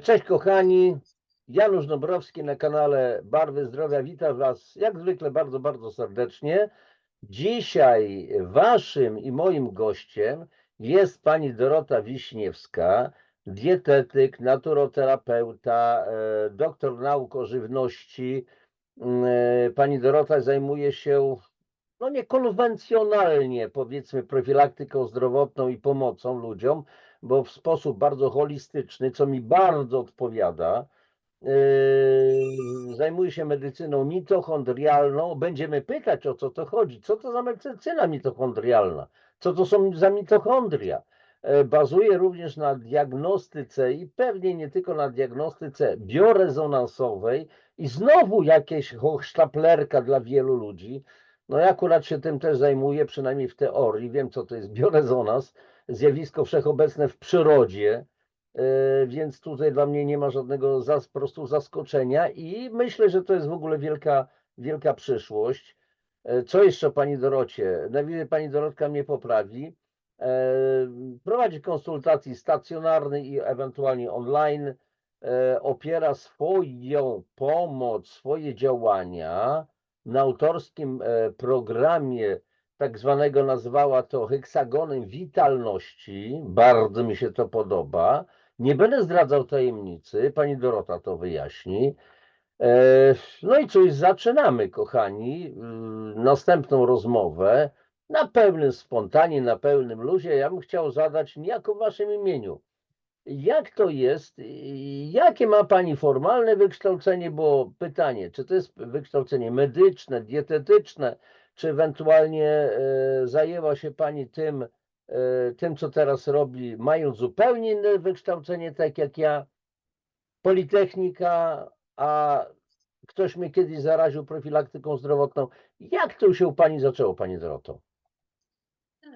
Cześć kochani, Janusz Dąbrowski na kanale Barwy Zdrowia. Witam Was jak zwykle bardzo, bardzo serdecznie. Dzisiaj Waszym i moim gościem jest pani Dorota Wiśniewska, dietetyk, naturoterapeuta, doktor nauk o żywności. Pani Dorota zajmuje się no niekonwencjonalnie, powiedzmy, profilaktyką zdrowotną i pomocą ludziom, bo w sposób bardzo holistyczny, co mi bardzo odpowiada. Zajmuje się medycyną mitochondrialną. Będziemy pytać, o co to chodzi. Co to za medycyna mitochondrialna? Co to są za mitochondria? Bazuje również na diagnostyce i pewnie nie tylko na diagnostyce biorezonansowej i znowu jakieś hochsztaplerka dla wielu ludzi. No ja akurat się tym też zajmuję, przynajmniej w teorii. Wiem, co to jest biorezonans, zjawisko wszechobecne w przyrodzie, więc tutaj dla mnie nie ma żadnego po prostu zaskoczenia i myślę, że to jest w ogóle wielka, wielka przyszłość. Co jeszcze o pani Dorocie? Najwyżej pani Dorotka mnie poprawi. Prowadzi konsultacji stacjonarne i ewentualnie online. Opiera swoją pomoc, swoje działania na autorskim programie, tak zwanego, nazwała to heksagonem witalności. Bardzo mi się to podoba. Nie będę zdradzał tajemnicy, pani Dorota to wyjaśni. No i cóż, zaczynamy, kochani, następną rozmowę na pełnym spontanie, na pełnym luzie. Ja bym chciał zadać niejako w waszym imieniu. Jak to jest? Jakie ma pani formalne wykształcenie? Bo pytanie, czy to jest wykształcenie medyczne, dietetyczne, czy ewentualnie zajęła się pani tym, co teraz robi, mając zupełnie inne wykształcenie, tak jak ja, Politechnika, a ktoś mnie kiedyś zaraził profilaktyką zdrowotną. Jak to się u pani zaczęło, pani Doroto?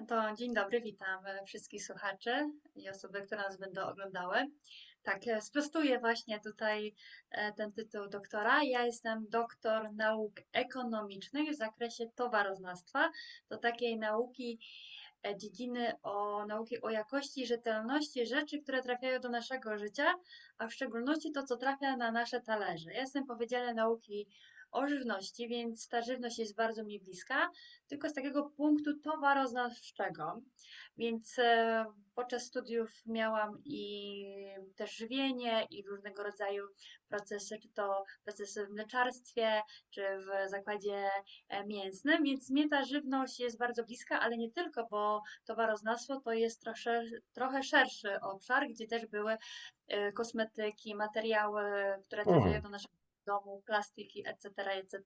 To dzień dobry, witam wszystkich słuchaczy i osoby, które nas będą oglądały. Tak, sprostuję właśnie tutaj ten tytuł doktora. Ja jestem doktor nauk ekonomicznych w zakresie towaroznawstwa. To takiej nauki, dziedziny nauki o jakości i rzetelności rzeczy, które trafiają do naszego życia, a w szczególności to, co trafia na nasze talerze. Ja jestem po Wydziale Nauki o Żywności, więc ta żywność jest bardzo mi bliska, tylko z takiego punktu towaroznawczego. Więc podczas studiów miałam i też żywienie, i różnego rodzaju procesy, czy to procesy w mleczarstwie, czy w zakładzie mięsnym, więc mnie ta żywność jest bardzo bliska, ale nie tylko, bo towaroznawstwo to jest trochę szerszy obszar, gdzie też były kosmetyki, materiały, które trafiają Mhm. do naszego domu, plastiki, etc., etc.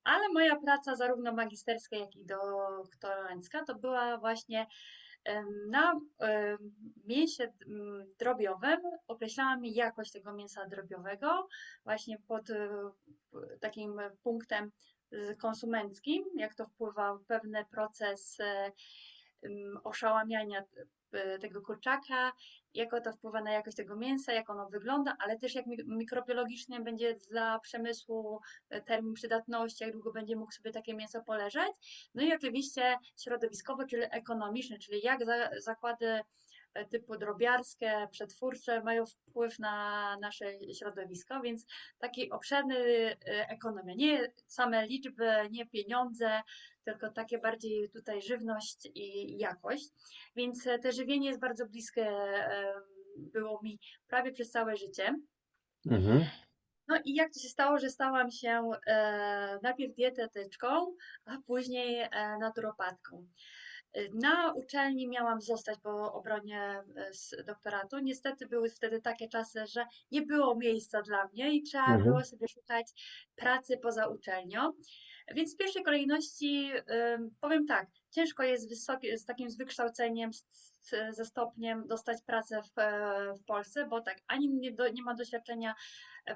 Ale moja praca, zarówno magisterska, jak i doktorancka, to była właśnie na mięsie drobiowym. Określałam jakość tego mięsa drobiowego właśnie pod takim punktem konsumenckim, jak to wpływa w pewny proces oszałamiania tego kurczaka, jak to wpływa na jakość tego mięsa, jak ono wygląda, ale też jak mikrobiologicznie będzie dla przemysłu termin przydatności, jak długo będzie mógł sobie takie mięso poleżeć. No i oczywiście środowiskowo, czyli ekonomiczny, czyli jak zakłady typu drobiarskie, przetwórcze mają wpływ na nasze środowisko, więc taki obszerny ekonomia. Nie same liczby, nie pieniądze, tylko takie bardziej tutaj żywność i jakość. Więc te żywienie jest bardzo bliskie, było mi prawie przez całe życie. Mhm. No i jak to się stało, że stałam się najpierw dietetyczką, a później naturopatką. Na uczelni miałam zostać po obronie z doktoratu. Niestety były wtedy takie czasy, że nie było miejsca dla mnie i trzeba Mhm. było sobie szukać pracy poza uczelnią. Więc w pierwszej kolejności powiem tak, ciężko jest z takim wykształceniem, ze stopniem dostać pracę w Polsce, bo tak, ani nie ma doświadczenia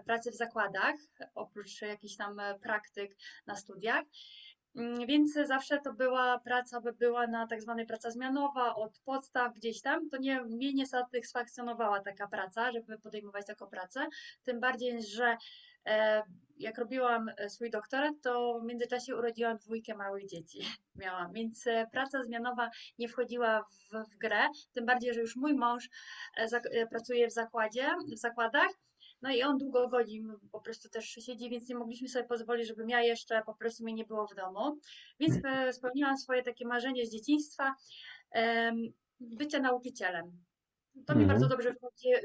pracy w zakładach, oprócz jakichś tam praktyk na studiach. Więc zawsze to była praca, by była na tak zwanej praca zmianowa, od podstaw gdzieś tam. To mnie nie satysfakcjonowała taka praca, żeby podejmować taką pracę. Tym bardziej, że e, jak robiłam swój doktorat, to w międzyczasie urodziłam dwójkę małych dzieci. Miałam, więc praca zmianowa nie wchodziła w grę. Tym bardziej, że już mój mąż pracuje w zakładach. No i on długo godzin po prostu też siedzi, więc nie mogliśmy sobie pozwolić, żebym ja jeszcze po prostu mnie nie było w domu. Więc spełniłam swoje takie marzenie z dzieciństwa, bycia nauczycielem. To mi bardzo Mhm. dobrze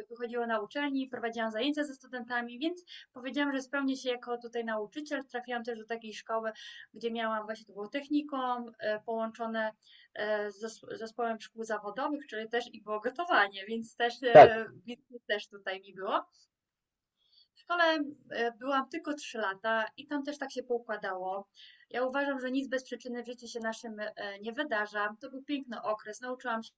wychodziło na uczelni, prowadziłam zajęcia ze studentami, więc powiedziałam, że spełnię się jako tutaj nauczyciel. Trafiłam też do takiej szkoły, gdzie miałam właśnie, to było technikum połączone z zespołem szkół zawodowych, czyli też i było gotowanie, Tak. więc też tutaj mi było. W szkole byłam tylko 3 lata i tam też tak się poukładało. Ja uważam, że nic bez przyczyny w życiu się naszym nie wydarza. To był piękny okres, nauczyłam się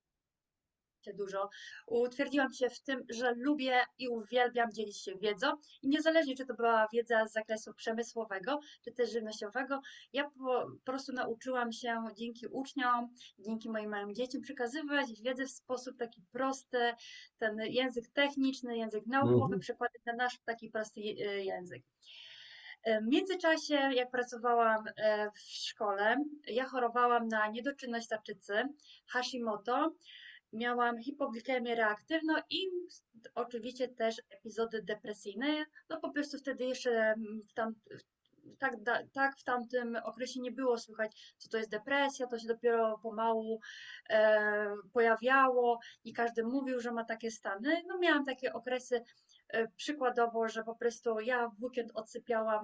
dużo. Utwierdziłam się w tym, że lubię i uwielbiam dzielić się wiedzą i niezależnie, czy to była wiedza z zakresu przemysłowego, czy też żywnościowego, ja po prostu nauczyłam się dzięki uczniom, dzięki moim małym dzieciom przekazywać wiedzę w sposób taki prosty, ten język techniczny, język naukowy, Mhm. przekładać na nasz taki prosty język. W międzyczasie, jak pracowałam w szkole, ja chorowałam na niedoczynność tarczycy, Hashimoto, miałam hipoglikemię reaktywną i oczywiście też epizody depresyjne. No po prostu wtedy jeszcze tak w tamtym okresie nie było słychać, co to jest depresja, to się dopiero pomału pojawiało i każdy mówił, że ma takie stany. No miałam takie okresy przykładowo, że po prostu ja w weekend odsypiałam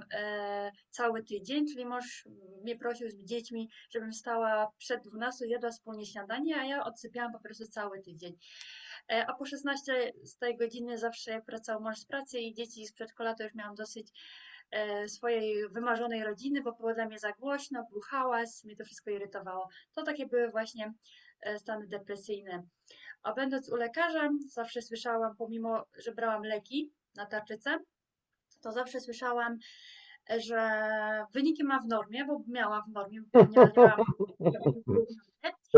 cały tydzień, czyli mąż mnie prosił z dziećmi, żebym stała przed 12, jadła wspólnie śniadanie, a ja odsypiałam po prostu cały tydzień. A po 16 z tej godziny zawsze jak wracał mąż z pracy i dzieci z przedszkola, to już miałam dosyć swojej wymarzonej rodziny, bo było dla mnie za głośno, był hałas, mnie to wszystko irytowało. To takie były właśnie stany depresyjne. A będąc u lekarza, zawsze słyszałam, pomimo że brałam leki na tarczycę, to zawsze słyszałam, że wyniki ma w normie, bo miałam w normie, ponieważ miałam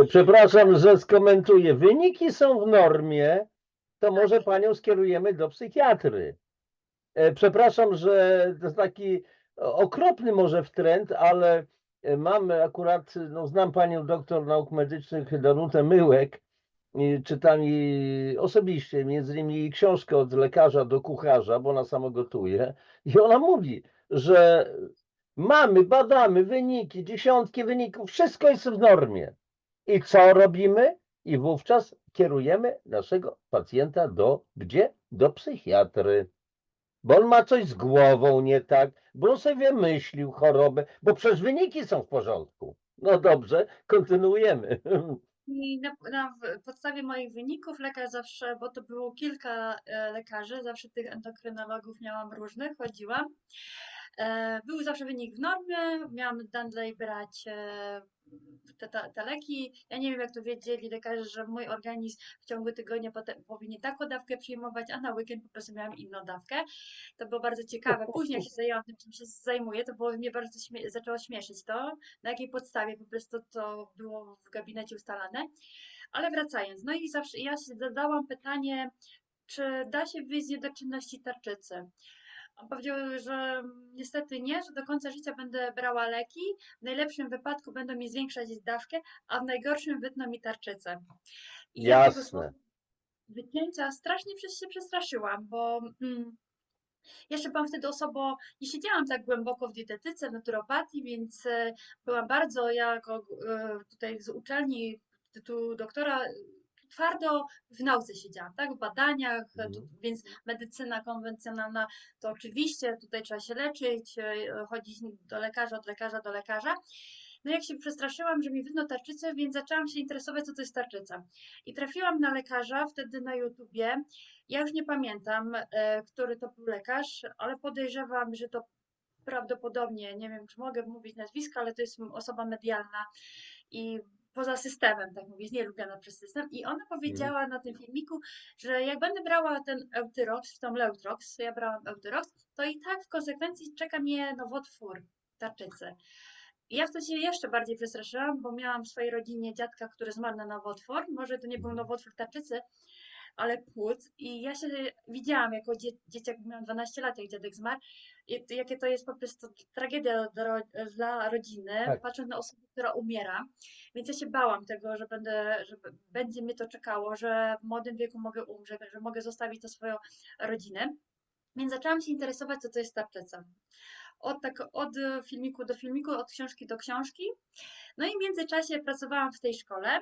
Przepraszam, że skomentuję. Wyniki są w normie, to tak. może panią skierujemy do psychiatry. Przepraszam, że to jest taki okropny może wtręt, ale mamy akurat, no znam panią doktor nauk medycznych Danutę Myłek i czytam jej osobiście, między innymi jej książkę Od lekarza do kucharza, bo ona sama gotuje i ona mówi, że badamy wyniki, dziesiątki wyników, wszystko jest w normie. I co robimy? I wówczas kierujemy naszego pacjenta gdzie? Do psychiatry. Bo on ma coś z głową nie tak, bo on sobie wymyślił chorobę, bo przecież wyniki są w porządku. No dobrze, kontynuujemy. I na podstawie moich wyników lekarz zawsze, bo to było kilka lekarzy, zawsze tych endokrynologów miałam różnych, chodziłam. Był zawsze wynik w normie, miałam dalej brać te leki. Ja nie wiem, jak to wiedzieli lekarze, że mój organizm w ciągu tygodnia powinien taką dawkę przyjmować, a na weekend po prostu miałam inną dawkę. To było bardzo ciekawe. Później, jak się zajęłam tym, czym się zajmuję, to było mnie bardzo zaczęło śmieszyć to, na jakiej podstawie po prostu to było w gabinecie ustalane. Ale wracając, no i zawsze ja się zadałam pytanie, czy da się wyjść z niedoczynności tarczycy? On powiedział, że niestety nie, że do końca życia będę brała leki, w najlepszym wypadku będą mi zwiększać dawkę, a w najgorszym wytną mi tarczycę. I ja tego słowa Jasne. wycięcia strasznie się przestraszyłam, bo jeszcze byłam wtedy osobą, nie siedziałam tak głęboko w dietetyce, w naturopatii, więc byłam bardzo, ja jako tutaj z uczelni tytułu doktora, twardo w nauce siedziałam, tak, w badaniach, Mhm. więc medycyna konwencjonalna to oczywiście tutaj trzeba się leczyć, chodzić do lekarza, od lekarza do lekarza. No jak się przestraszyłam, że mi wytną tarczycę, więc zaczęłam się interesować, co to jest tarczyca. I trafiłam na lekarza wtedy na YouTubie. Ja już nie pamiętam, który to był lekarz, ale podejrzewam, że to prawdopodobnie, nie wiem, czy mogę mówić nazwisko, ale to jest osoba medialna i poza systemem, tak mówię, jest nielubiana przez system. I ona Mhm. powiedziała na tym filmiku, że jak będę brała ten Eutyrox, tą Leutrox, ja brałam Eutyrox, to i tak w konsekwencji czeka mnie nowotwór tarczycy. I ja wtedy się jeszcze bardziej przestraszyłam, bo miałam w swojej rodzinie dziadka, który zmarł na nowotwór. Może to nie był nowotwór tarczycy, ale płuc. I ja się widziałam jako dzieciak, miałam 12 lat, jak dziadek zmarł. I jakie to jest po prostu tragedia dla rodziny, Tak. patrząc na osobę, która umiera. Więc ja się bałam tego, że będzie mnie to czekało, że w młodym wieku mogę umrzeć, że mogę zostawić to swoją rodzinę. Więc zaczęłam się interesować, co to jest tarczyca. Od filmiku do filmiku, od książki do książki. No i w międzyczasie pracowałam w tej szkole.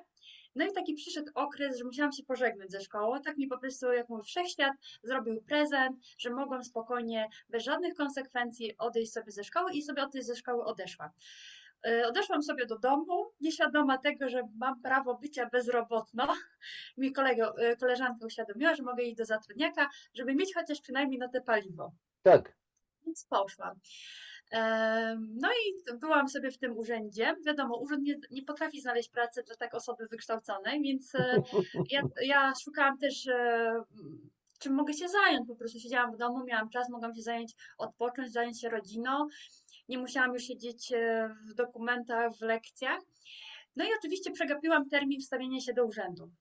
No i taki przyszedł okres, że musiałam się pożegnać ze szkołą. Tak mi po prostu, jak mówi wszechświat, zrobił prezent, że mogłam spokojnie, bez żadnych konsekwencji odejść sobie ze szkoły i sobie odejść ze szkoły odeszłam. Odeszłam sobie do domu, nieświadoma tego, że mam prawo bycia bezrobotną. Mi koleżanka uświadomiła, że mogę iść do zatrudniaka, żeby mieć chociaż przynajmniej na te paliwo. Tak. Więc poszłam. No i byłam sobie w tym urzędzie. Wiadomo, urząd nie potrafi znaleźć pracy dla tak osoby wykształconej, więc ja szukałam też, czym mogę się zająć. Po prostu siedziałam w domu, miałam czas, mogłam się zająć, odpocząć, zająć się rodziną. Nie musiałam już siedzieć w dokumentach, w lekcjach. No i oczywiście przegapiłam termin wstawienia się do urzędu.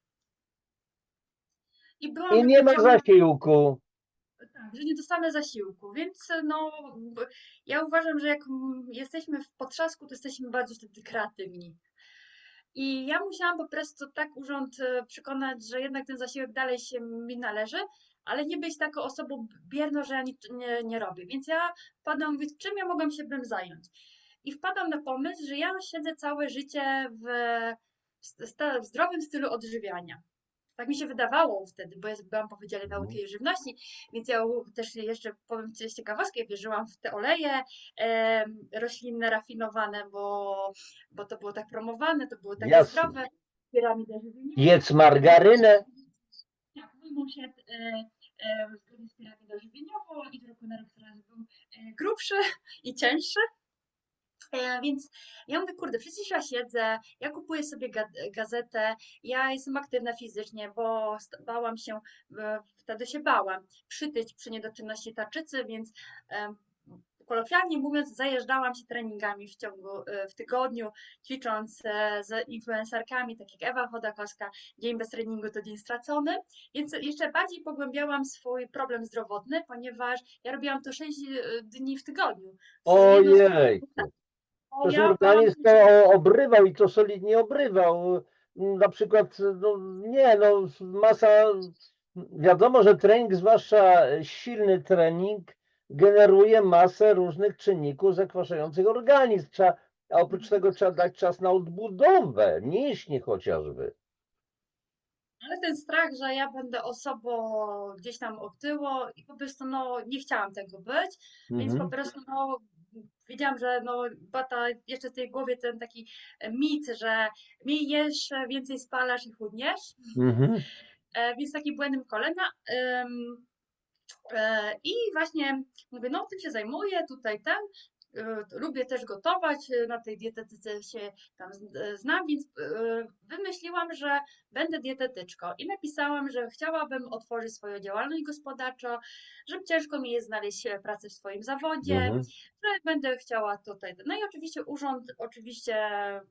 I byłam I nie ma wypędzona. zasiłku. Tak, że nie dostanę zasiłku, więc no ja uważam, że jak jesteśmy w potrzasku, to jesteśmy bardzo wtedy kreatywni. I ja musiałam po prostu tak urząd przekonać, że jednak ten zasiłek dalej się mi należy, ale nie być taką osobą bierną, że ja nic nie robię. Więc ja wpadłam, mówię, czym ja mogłam się bym zająć? I wpadłam na pomysł, że ja siedzę całe życie w zdrowym stylu odżywiania. Tak mi się wydawało wtedy, bo ja byłam po Wydziale Nauki i Żywności, więc ja też jeszcze powiem coś ciekawostkę, wierzyłam w te oleje roślinne, rafinowane, bo to było tak promowane, to było takie Jasne. zdrowe, piramidę żywieniową. Jedz margarynę. Tak, mój mąż jadł zgodnie z piramidą żywieniową i z roku na rok coraz był grubszy i cięższy. Więc ja mówię, kurde, przecież ja siedzę, ja kupuję sobie gazetę, ja jestem aktywna fizycznie, bo bałam się, wtedy się bałam, przytyć przy niedoczynności tarczycy, więc kolokwialnie mówiąc, zajeżdżałam się treningami w tygodniu, ćwicząc z influencerkami, tak jak Ewa Chodakowska, dzień bez treningu to dzień stracony, więc jeszcze bardziej pogłębiałam swój problem zdrowotny, ponieważ ja robiłam to 6 dni w tygodniu. Ojej. Bo Przecież ja bałam organizm się, to obrywał i to solidnie obrywał. Na przykład, no nie, no masa, wiadomo, że trening, zwłaszcza silny trening, generuje masę różnych czynników zakwaszających organizm. A oprócz tego trzeba dać czas na odbudowę mięśni chociażby. ale ten strach, że ja będę osobą gdzieś tam otyło i po prostu no, nie chciałam tego być, więc po Mhm. prostu no, wiedziałam, że no, bata jeszcze w tej głowie ten taki mit, że mniej jesz, więcej spalasz i chudniesz, Mhm. więc takim błędnym kolana. I właśnie mówię, no tym się zajmuję, tutaj ten. Lubię też gotować, na tej dietetyce się tam znam, więc wymyśliłam, że będę dietetyczką i napisałam, że chciałabym otworzyć swoją działalność gospodarczą, że ciężko mi jest znaleźć pracę w swoim zawodzie, Mhm. że będę chciała tutaj. No i oczywiście urząd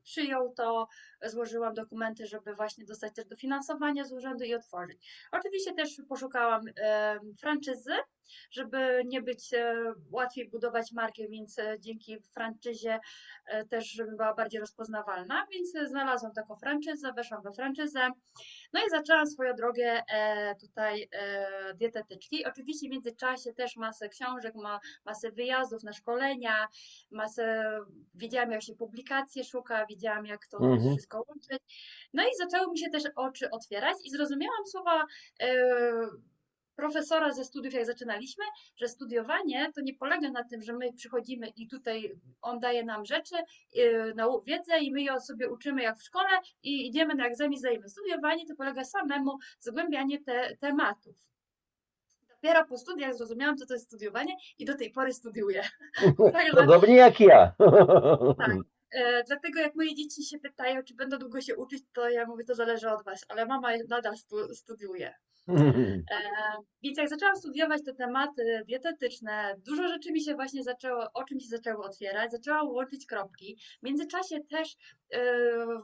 przyjął to, złożyłam dokumenty, żeby właśnie dostać też dofinansowanie z urzędu i otworzyć. Oczywiście też poszukałam franczyzy, żeby nie być łatwiej budować markę, więc dzięki franczyzie też, żeby była bardziej rozpoznawalna, więc znalazłam taką franczyzę, weszłam we franczyzę, no i zaczęłam swoją drogę tutaj dietetyczki. Oczywiście w międzyczasie też masę książek, masę wyjazdów na szkolenia, wiedziałam jak się publikacje szuka, wiedziałam jak to Mhm. wszystko łączyć. No i zaczęły mi się też oczy otwierać i zrozumiałam słowa profesora ze studiów, jak zaczynaliśmy, że studiowanie to nie polega na tym, że my przychodzimy i tutaj on daje nam rzeczy, wiedzę i my ją sobie uczymy jak w szkole i idziemy na egzamin, zdajemy. Studiowanie to polega samemu zgłębianie tematów. Dopiero po studiach zrozumiałam, co to jest studiowanie i do tej pory studiuję. Także Podobnie jak ja. tak. Dlatego jak moje dzieci się pytają, czy będą długo się uczyć, to ja mówię, to zależy od was, ale mama nadal studiuje. E, Więc jak zaczęłam studiować te tematy dietetyczne, dużo rzeczy mi się właśnie zaczęło, oczy mi się zaczęły otwierać, zaczęłam łączyć kropki. W międzyczasie też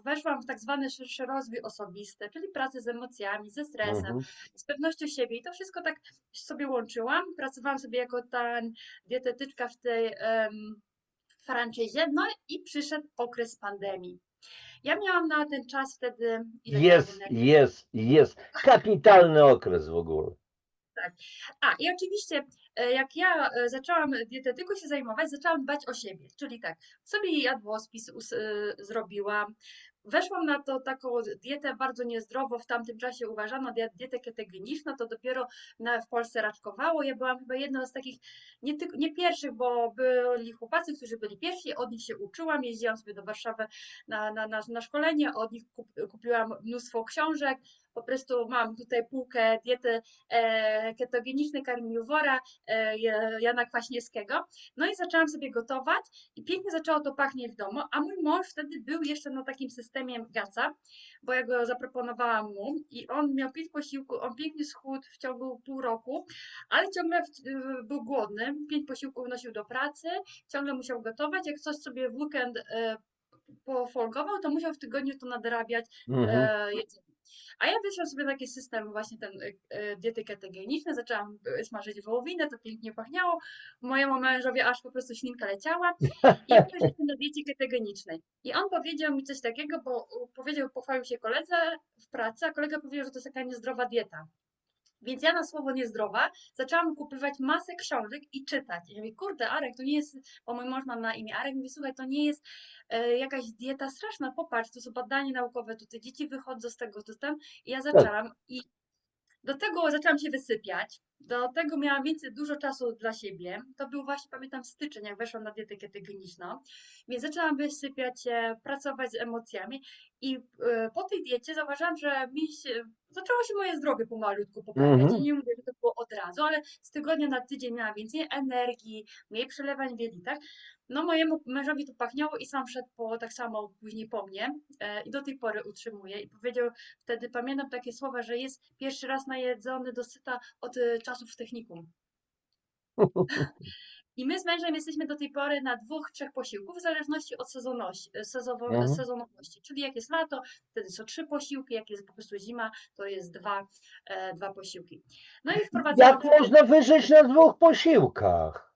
weszłam w tak zwany szerszy rozwój osobisty, czyli pracę z emocjami, ze stresem, Mhm. z pewnością siebie. I to wszystko tak sobie łączyłam. Pracowałam sobie jako ta dietetyczka w tej franczyzie, no i przyszedł okres pandemii. Ja miałam na ten czas wtedy, ile miałam Jest, energii? jest, jest. Kapitalny okres w ogóle. Tak. A, i oczywiście, jak ja zaczęłam dietetyką się zajmować, zaczęłam dbać o siebie. Czyli tak, sobie jadłospis zrobiłam. Weszłam na to taką dietę bardzo niezdrowo, w tamtym czasie uważano dietę ketogeniczną, to dopiero w Polsce raczkowało. Ja byłam chyba jedną z takich, nie pierwszych, bo byli chłopacy, którzy byli pierwsi, od nich się uczyłam, jeździłam sobie do Warszawy na szkolenie, od nich kupiłam mnóstwo książek, po prostu mam tutaj półkę diety ketogeniczny karniwora Jana Kwaśniewskiego. No i zaczęłam sobie gotować i pięknie zaczęło to pachnieć w domu, a mój mąż wtedy był jeszcze na takim systemie GACA, bo ja go zaproponowałam mu i on miał 5 posiłków, on pięknie schudł w ciągu pół roku, ale ciągle był głodny, 5 posiłków nosił do pracy, ciągle musiał gotować, jak coś sobie w weekend pofolgował, to musiał w tygodniu to nadrabiać Mhm. jedzenie. A ja wyszłam sobie na taki system właśnie ten diety ketogeniczne, zaczęłam smażyć wołowinę, to pięknie pachniało, mojemu mężowi aż po prostu ślinka leciała i ja jestem na diecie ketogenicznej. I on powiedział mi coś takiego, bo pochwalił się koledze w pracy, a kolega powiedział, że to jest taka niezdrowa dieta. Więc ja na słowo niezdrowa zaczęłam kupywać masę książek i czytać. I ja mówię, kurde, Arek, to nie jest, bo mój mąż ma na imię Arek, mówi, słuchaj, to nie jest jakaś dieta straszna, popatrz, to są badania naukowe, tutaj dzieci wychodzą z tego, to tam. I ja Tak. zaczęłam i do tego zaczęłam się wysypiać. Do tego miałam więcej, dużo czasu dla siebie. To był właśnie, pamiętam, styczeń, jak weszłam na dietę ketogeniczną. Więc zaczęłam wysypiać się, pracować z emocjami. I po tej diecie zauważyłam, że zaczęło się moje zdrowie pomalutku poprawiać. I Mhm. nie mówię, że to było od razu, ale z tygodnia na tydzień miałam więcej energii, mniej przelewań w jelitach. No mojemu mężowi to pachniało i sam szedł tak samo później po mnie i do tej pory utrzymuje. I powiedział, wtedy pamiętam takie słowa, że jest pierwszy raz najedzony do syta od czasów w technikum. I my z mężem jesteśmy do tej pory na 2, 3 posiłków, w zależności od Mhm. sezonowości. Czyli jak jest lato, wtedy są 3 posiłki, jak jest po prostu zima, to jest 2 posiłki. No i wprowadzałam Jak wtedy, można wyżyć na 2 posiłkach?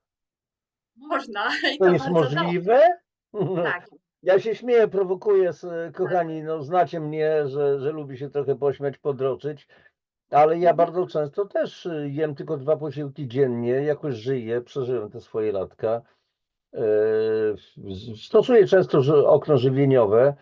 można i To to jest bardzo dobrze. możliwe? No, Tak. ja się śmieję, prowokuję, kochani, no znacie mnie, że lubi się trochę pośmiać, podroczyć, ale ja Mhm. bardzo często też jem tylko 2 posiłki dziennie, jakoś żyję, przeżyłem te swoje latka. Stosuję często okno żywieniowe,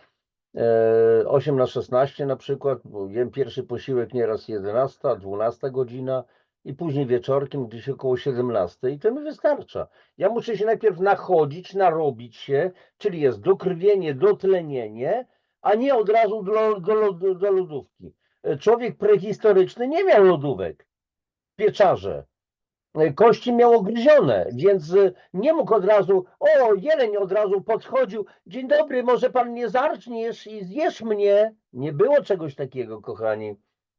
8 na 16 na przykład, bo jem pierwszy posiłek nieraz 11, 12 godzina i później wieczorkiem gdzieś około 17 i to mi wystarcza. Ja muszę się najpierw nachodzić, narobić się, czyli jest dokrwienie, dotlenienie, a nie od razu do lodówki. Człowiek prehistoryczny nie miał lodówek, pieczarze. Kości miał ogryzione, więc nie mógł od razu, jeleń od razu podchodził, dzień dobry, może pan mnie zarżniesz i zjesz mnie. Nie było czegoś takiego, kochani.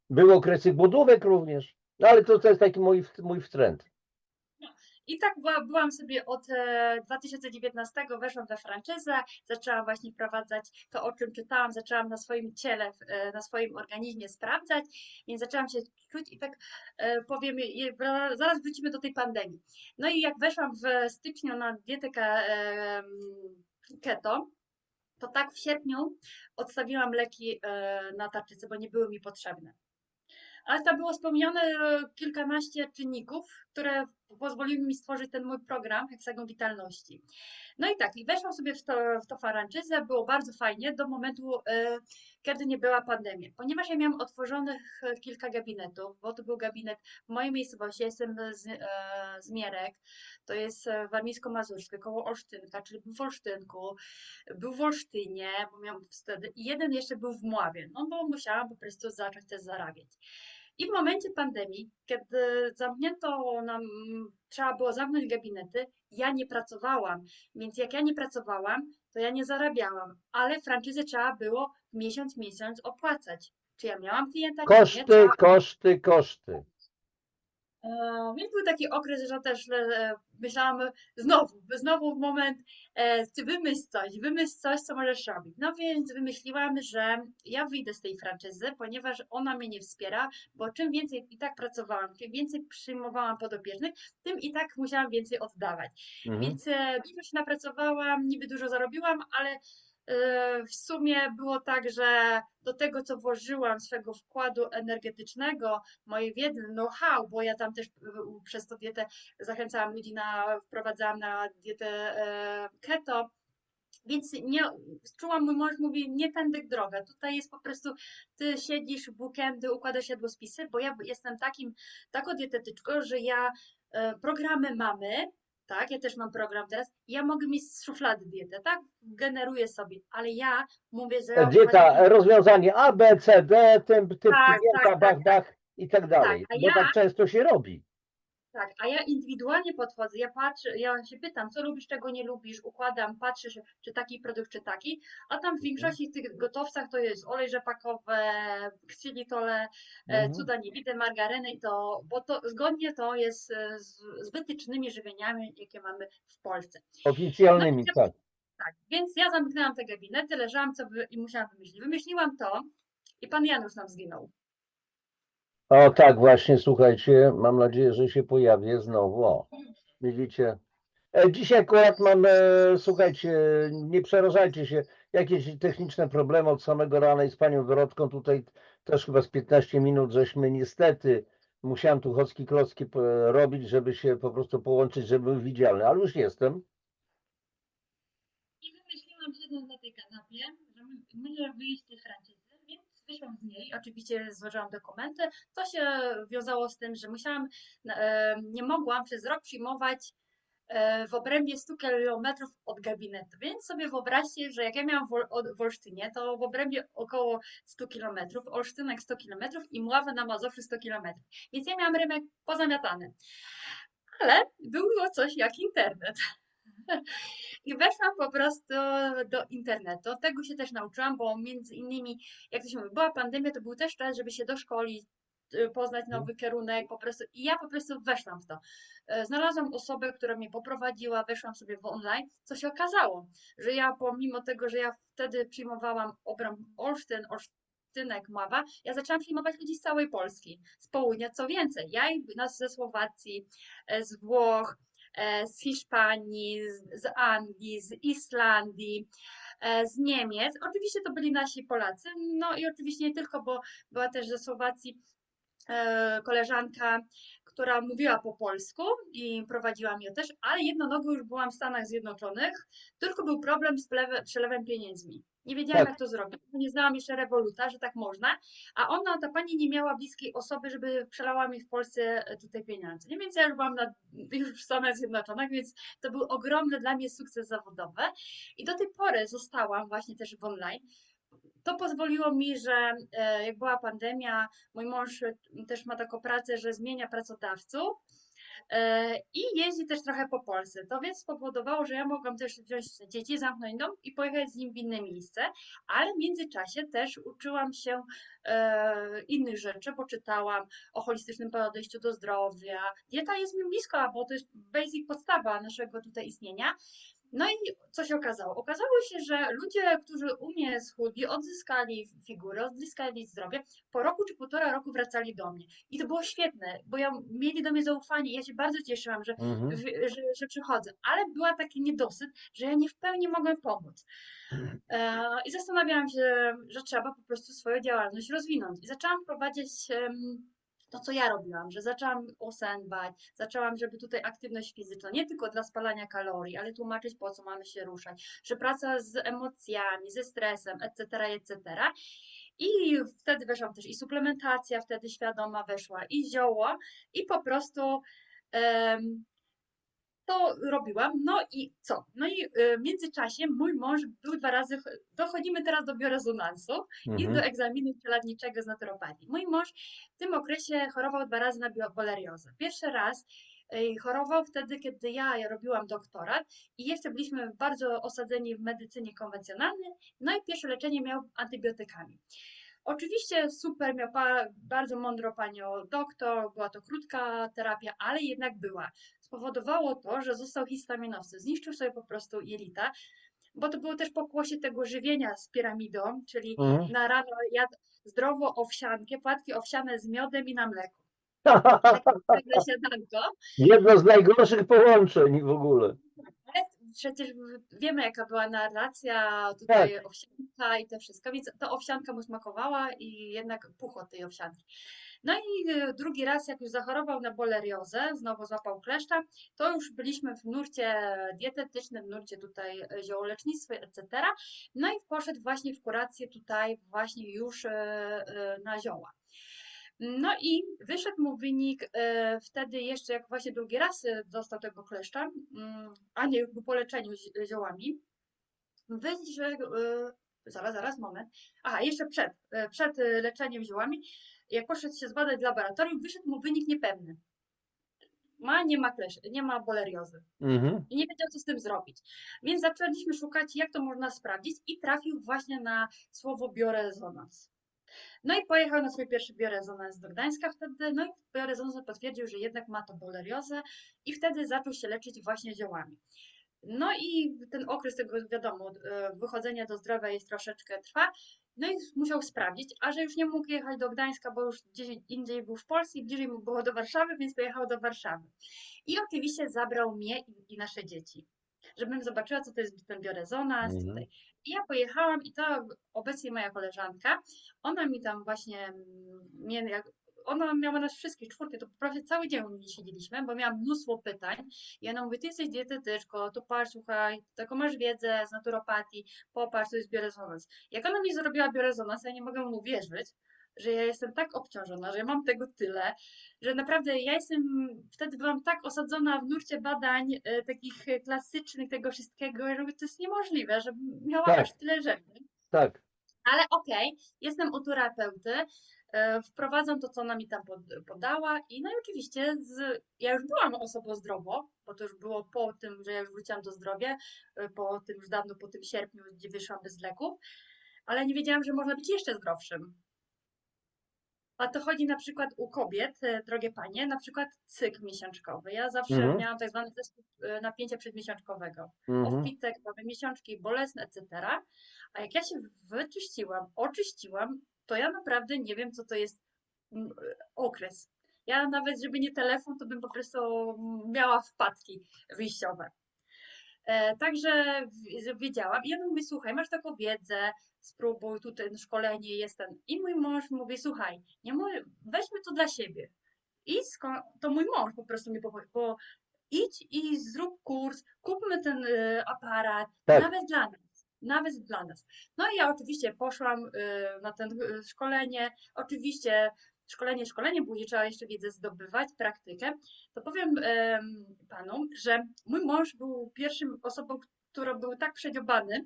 Były okresy głodówek również, no ale to jest taki mój wtręt. No. I tak byłam sobie od 2019, weszłam we franczyzę, zaczęłam właśnie wprowadzać to, o czym czytałam, zaczęłam na swoim ciele, na swoim organizmie sprawdzać, więc zaczęłam się czuć i tak powiem, zaraz wrócimy do tej pandemii. No i jak weszłam w styczniu na dietę keto, to tak w sierpniu odstawiłam leki na tarczycę, bo nie były mi potrzebne. Ale tam było wspomniane kilkanaście czynników, które pozwoliły mi stworzyć ten mój program Heksagon Witalności. No i tak, i weszłam sobie w to franczyzę, było bardzo fajnie do momentu, kiedy nie była pandemia. Ponieważ ja miałam otworzonych kilka gabinetów, bo to był gabinet w mojej miejscowości, ja jestem z Mierek, to jest warmińsko-mazurskie, koło Olsztynka, czyli był w Olsztynku, był w Olsztynie, bo miałam wtedy, i jeden jeszcze był w Mławie, no bo musiałam po prostu zacząć też zarabiać. I w momencie pandemii, kiedy zamknięto nam, trzeba było zamknąć gabinety, ja nie pracowałam. Więc jak ja nie pracowałam, to ja nie zarabiałam, ale franczyzę trzeba było miesiąc opłacać. czy ja miałam klienta, czy nie. Koszty, koszty, koszty. Więc był taki okres, że też myślałam znowu w moment, czy wymyśl coś, co możesz robić. No więc wymyśliłam, że ja wyjdę z tej franczyzy, ponieważ ona mnie nie wspiera, bo czym więcej i tak pracowałam, czym więcej przyjmowałam podopiecznych, tym i tak musiałam więcej oddawać. Mhm. Więc dużo się napracowałam, niby dużo zarobiłam, ale w sumie było tak, że do tego, co włożyłam swego wkładu energetycznego, mojej wiedzy, know-how, bo ja tam też przez tą dietę zachęcałam ludzi wprowadzałam na dietę keto, więc nie, czułam, mój mąż mówi, nie tędy droga, tutaj jest po prostu, ty siedzisz w weekendy, układasz jadłospisy, bo ja jestem taką dietetyczką, że ja programy mamy, tak, ja też mam program teraz, ja mogę mieć z szuflady dietę, tak, generuję sobie, ale ja mówię, że ja Dieta, rozwiązanie A, B, C, D, typ tak, klienta, tak, tak, bach, tak, bach i tak tak, dalej. Bo tak często się robi. a ja indywidualnie podchodzę, ja patrzę, ja się pytam, co lubisz, czego nie lubisz, układam, patrzę, czy taki produkt, czy taki, a tam w Mhm. większości tych gotowcach to jest olej rzepakowy, ksylitole, Mhm. cuda nie widzę, margaryny i to, bo to zgodnie to jest z wytycznymi żywieniami, jakie mamy w Polsce. No i Oficjalnymi, tak. tak, więc ja zamknęłam te gabinety, leżałam i musiałam wymyślić. Wymyśliłam to i pan Janusz nam zginął. O tak, właśnie, słuchajcie, mam nadzieję, że się pojawię znowu. O, widzicie. Dzisiaj akurat mam, słuchajcie, nie przerażajcie się, jakieś techniczne problemy od samego rana i z panią Dorotką tutaj też chyba z 15 minut, żeśmy niestety, musiałem tu chocki klocki robić, żeby się po prostu połączyć, żeby był widzialny, ale już jestem. I wymyśliłam, siedząc na tej kanapie, że może wyjść z tej franczyzy, więc wyszłam z niej. Oczywiście złożyłam dokumenty. To się wiązało z tym, że nie mogłam przez rok przyjmować w obrębie 100 kilometrów od gabinetu. Więc sobie wyobraźcie, że jak ja miałam w Olsztynie, to w obrębie około 100 kilometrów, Olsztynek 100 kilometrów i Mława na Mazowszu 100 kilometrów. Więc ja miałam rynek pozamiatany. Ale było coś jak internet. I weszłam po prostu do internetu. Tego się też nauczyłam, bo między innymi, jak to się mówi, była pandemia, to był też czas, żeby się doszkolić, poznać nowy kierunek, po prostu. I ja po prostu weszłam w to. Znalazłam osobę, która mnie poprowadziła, weszłam sobie w online, co się okazało, że ja pomimo tego, że ja wtedy przyjmowałam obręb Olsztynek, Mława, ja zaczęłam przyjmować ludzi z całej Polski, z południa, co więcej, nas ze Słowacji, z Włoch, z Hiszpanii, z Anglii, z Islandii, z Niemiec. Oczywiście to byli nasi Polacy, no i oczywiście nie tylko, bo była też ze Słowacji koleżanka, która mówiła po polsku i prowadziła mnie też, ale jedną nogą już byłam w Stanach Zjednoczonych, tylko był problem z przelewem pieniędzmi. Nie wiedziałam, Tak, jak to zrobić, bo nie znałam jeszcze Revoluta, że tak można, a ta pani nie miała bliskiej osoby, żeby przelała mi w Polsce tutaj pieniądze. Nie, więc ja już byłam już w Stanach Zjednoczonych, więc to był ogromny dla mnie sukces zawodowy i do tej pory zostałam właśnie też w online. To pozwoliło mi, że jak była pandemia, mój mąż też ma taką pracę, że zmienia pracodawców i jeździ też trochę po Polsce. To więc spowodowało, że ja mogłam też wziąć dzieci, zamknąć dom i pojechać z nim w inne miejsce, ale w międzyczasie też uczyłam się innych rzeczy, bo czytałam o holistycznym podejściu do zdrowia. Dieta jest mi bliska, bo to jest basic podstawa naszego tutaj istnienia. No i co się okazało? Okazało się, że ludzie, którzy u mnie schudli, odzyskali figurę, odzyskali zdrowie, po roku czy półtora roku wracali do mnie. I to było świetne, bo mieli do mnie zaufanie. Ja się bardzo cieszyłam, mhm. że przychodzę, ale była taki niedosyt, że ja nie w pełni mogłem pomóc. I zastanawiałam się, że trzeba po prostu swoją działalność rozwinąć. I zaczęłam wprowadzać to, co ja robiłam, że zaczęłam o sen dbać, zaczęłam, żeby tutaj aktywność fizyczna, nie tylko dla spalania kalorii, ale tłumaczyć, po co mamy się ruszać, że praca z emocjami, ze stresem, etc., etc. I wtedy weszłam też i suplementacja, wtedy świadoma weszła i zioło i po prostu to robiłam. No i co? No i w międzyczasie mój mąż był 2 razy, dochodzimy teraz do biorezonansu i do Mhm. egzaminu przeladniczego z naturopatii. Mój mąż w tym okresie chorował 2 razy na biopolariozę. Pierwszy raz chorował wtedy, kiedy ja robiłam doktorat i jeszcze byliśmy bardzo osadzeni w medycynie konwencjonalnej, no i pierwsze leczenie miał antybiotykami. Oczywiście super, miał bardzo mądrą panią doktor, była to krótka terapia, ale jednak była. Spowodowało to, że został histaminowcy, zniszczył sobie po prostu jelita, bo to było też pokłosie tego żywienia z piramidą, czyli Mhm. na rano jadł zdrowo owsiankę, płatki owsiane z miodem i na mleku. Takie nagle śniadanko. Jedno z najgorszych połączeń w ogóle. Ale przecież wiemy, jaka była narracja Tak. tutaj owsianka i to wszystko, więc to owsianka mu smakowała i jednak puchł od tej owsianki. No i drugi raz, jak już zachorował na boleriozę, znowu złapał kleszcza, to już byliśmy w nurcie dietetycznym, w nurcie tutaj ziołolecznictwa, etc. No i poszedł właśnie w kurację tutaj właśnie już na zioła. No i wyszedł mu wynik wtedy jeszcze, jak właśnie drugi raz dostał tego kleszcza, a nie, już był po leczeniu ziołami. Wyszedł, zaraz, moment. Aha, jeszcze przed leczeniem ziołami, jak poszedł się zbadać w laboratorium, wyszedł mu wynik niepewny. Nie ma nie ma boleriozy. Mhm. I nie wiedział, co z tym zrobić. Więc zaczęliśmy szukać, jak to można sprawdzić i trafił właśnie na słowo biorezonans. No i pojechał na swój pierwszy biorezonans do Gdańska wtedy, no i biorezonans potwierdził, że jednak ma to boleriozę i wtedy zaczął się leczyć właśnie ziołami. No i ten okres tego, wiadomo, wychodzenia do zdrowia jest troszeczkę trwa, no i musiał sprawdzić, a że już nie mógł jechać do Gdańska, bo już gdzieś indziej był w Polsce i bliżej mu było do Warszawy, więc pojechał do Warszawy. I oczywiście zabrał mnie i nasze dzieci, żebym zobaczyła, co to jest ten biorezonans Mhm. tutaj. I ja pojechałam i to obecnie moja koleżanka, ona mi tam właśnie, ona miała nas wszystkich czwórkę, to prawie cały dzień u mnie siedzieliśmy, bo miałam mnóstwo pytań. I ona mówi, ty jesteś dietetyczką, to patrz, słuchaj, taką masz wiedzę z naturopatii, popatrz, to jest biorezonans. Jak ona mi zrobiła biorezonans, ja nie mogę mu wierzyć, że ja jestem tak obciążona, że ja mam tego tyle, że naprawdę ja wtedy byłam tak osadzona w nurcie badań takich klasycznych, tego wszystkiego, że to jest niemożliwe, że miała Tak, aż tyle rzeczy. tak. Ale okej, jestem u terapeuty, wprowadzam to, co ona mi tam podała i no i oczywiście ja już byłam osobą zdrową, bo to już było po tym, że ja już wróciłam do zdrowia, po tym już dawno, po tym sierpniu, gdzie wyszłam bez leków, ale nie wiedziałam, że można być jeszcze zdrowszym. A to chodzi na przykład u kobiet, drogie panie, na przykład cykl miesiączkowy. Ja zawsze Mhm. miałam tak zwany zespół napięcia przedmiesiączkowego. Mhm. Owpitek, mamy miesiączki bolesne, etc. A jak ja się oczyściłam, to ja naprawdę nie wiem, co to jest okres. Ja nawet, żeby nie telefon, to bym po prostu miała wpadki wyjściowe. Także wiedziałam. I on mówi, słuchaj, masz taką wiedzę, spróbuj, tutaj szkolenie jest ten. I mój mąż mówi, słuchaj, nie weźmy to dla siebie. To mój mąż po prostu mi powiedział, bo idź i zrób kurs, kupmy ten aparat, Tak. nawet dla nas. No i ja oczywiście poszłam na ten szkolenie, oczywiście szkolenie, bo nie trzeba jeszcze wiedzę zdobywać, praktykę, to powiem panu, że mój mąż był pierwszą osobą, która był tak przedziobany,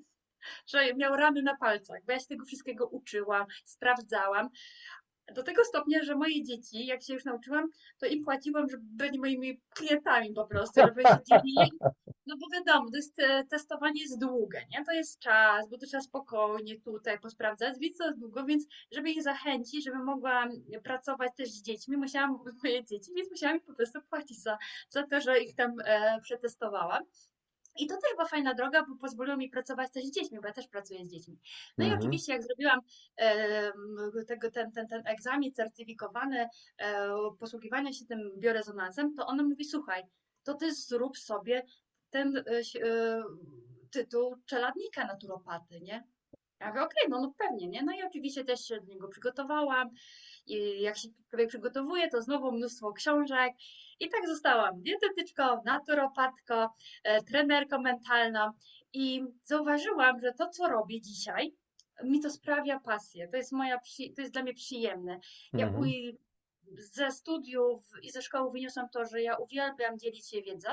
że miał rany na palcach, bo ja się tego wszystkiego uczyłam, sprawdzałam, do tego stopnia, że moje dzieci, jak się już nauczyłam, to im płaciłam, żeby byli moimi klientami po prostu, żeby siedzieli. No bo wiadomo, to jest testowanie jest długie, nie? To jest czas, bo to trzeba spokojnie tutaj posprawdzać, więc to jest długo, więc żeby ich zachęcić, żeby mogła pracować też z dziećmi, musiałam moje dzieci, więc musiałam im po prostu płacić za to, że ich tam przetestowałam. I to też była fajna droga, bo pozwoliło mi pracować też z dziećmi, bo ja też pracuję z dziećmi. No i Mhm. oczywiście, jak zrobiłam ten egzamin certyfikowany posługiwania się tym biorezonansem, to ona mówi: słuchaj, to ty zrób sobie ten tytuł czeladnika naturopaty, nie? Ja mówię, okej, no pewnie, nie? No i oczywiście też się do niego przygotowałam. I jak się człowiek przygotowuje, to znowu mnóstwo książek. I tak zostałam dietetyczką, naturopatką, trenerką mentalną. I zauważyłam, że to, co robię dzisiaj, mi to sprawia pasję. To jest dla mnie przyjemne. Ja Mhm. ze studiów i ze szkoły wyniosłam to, że ja uwielbiam dzielić się wiedzą.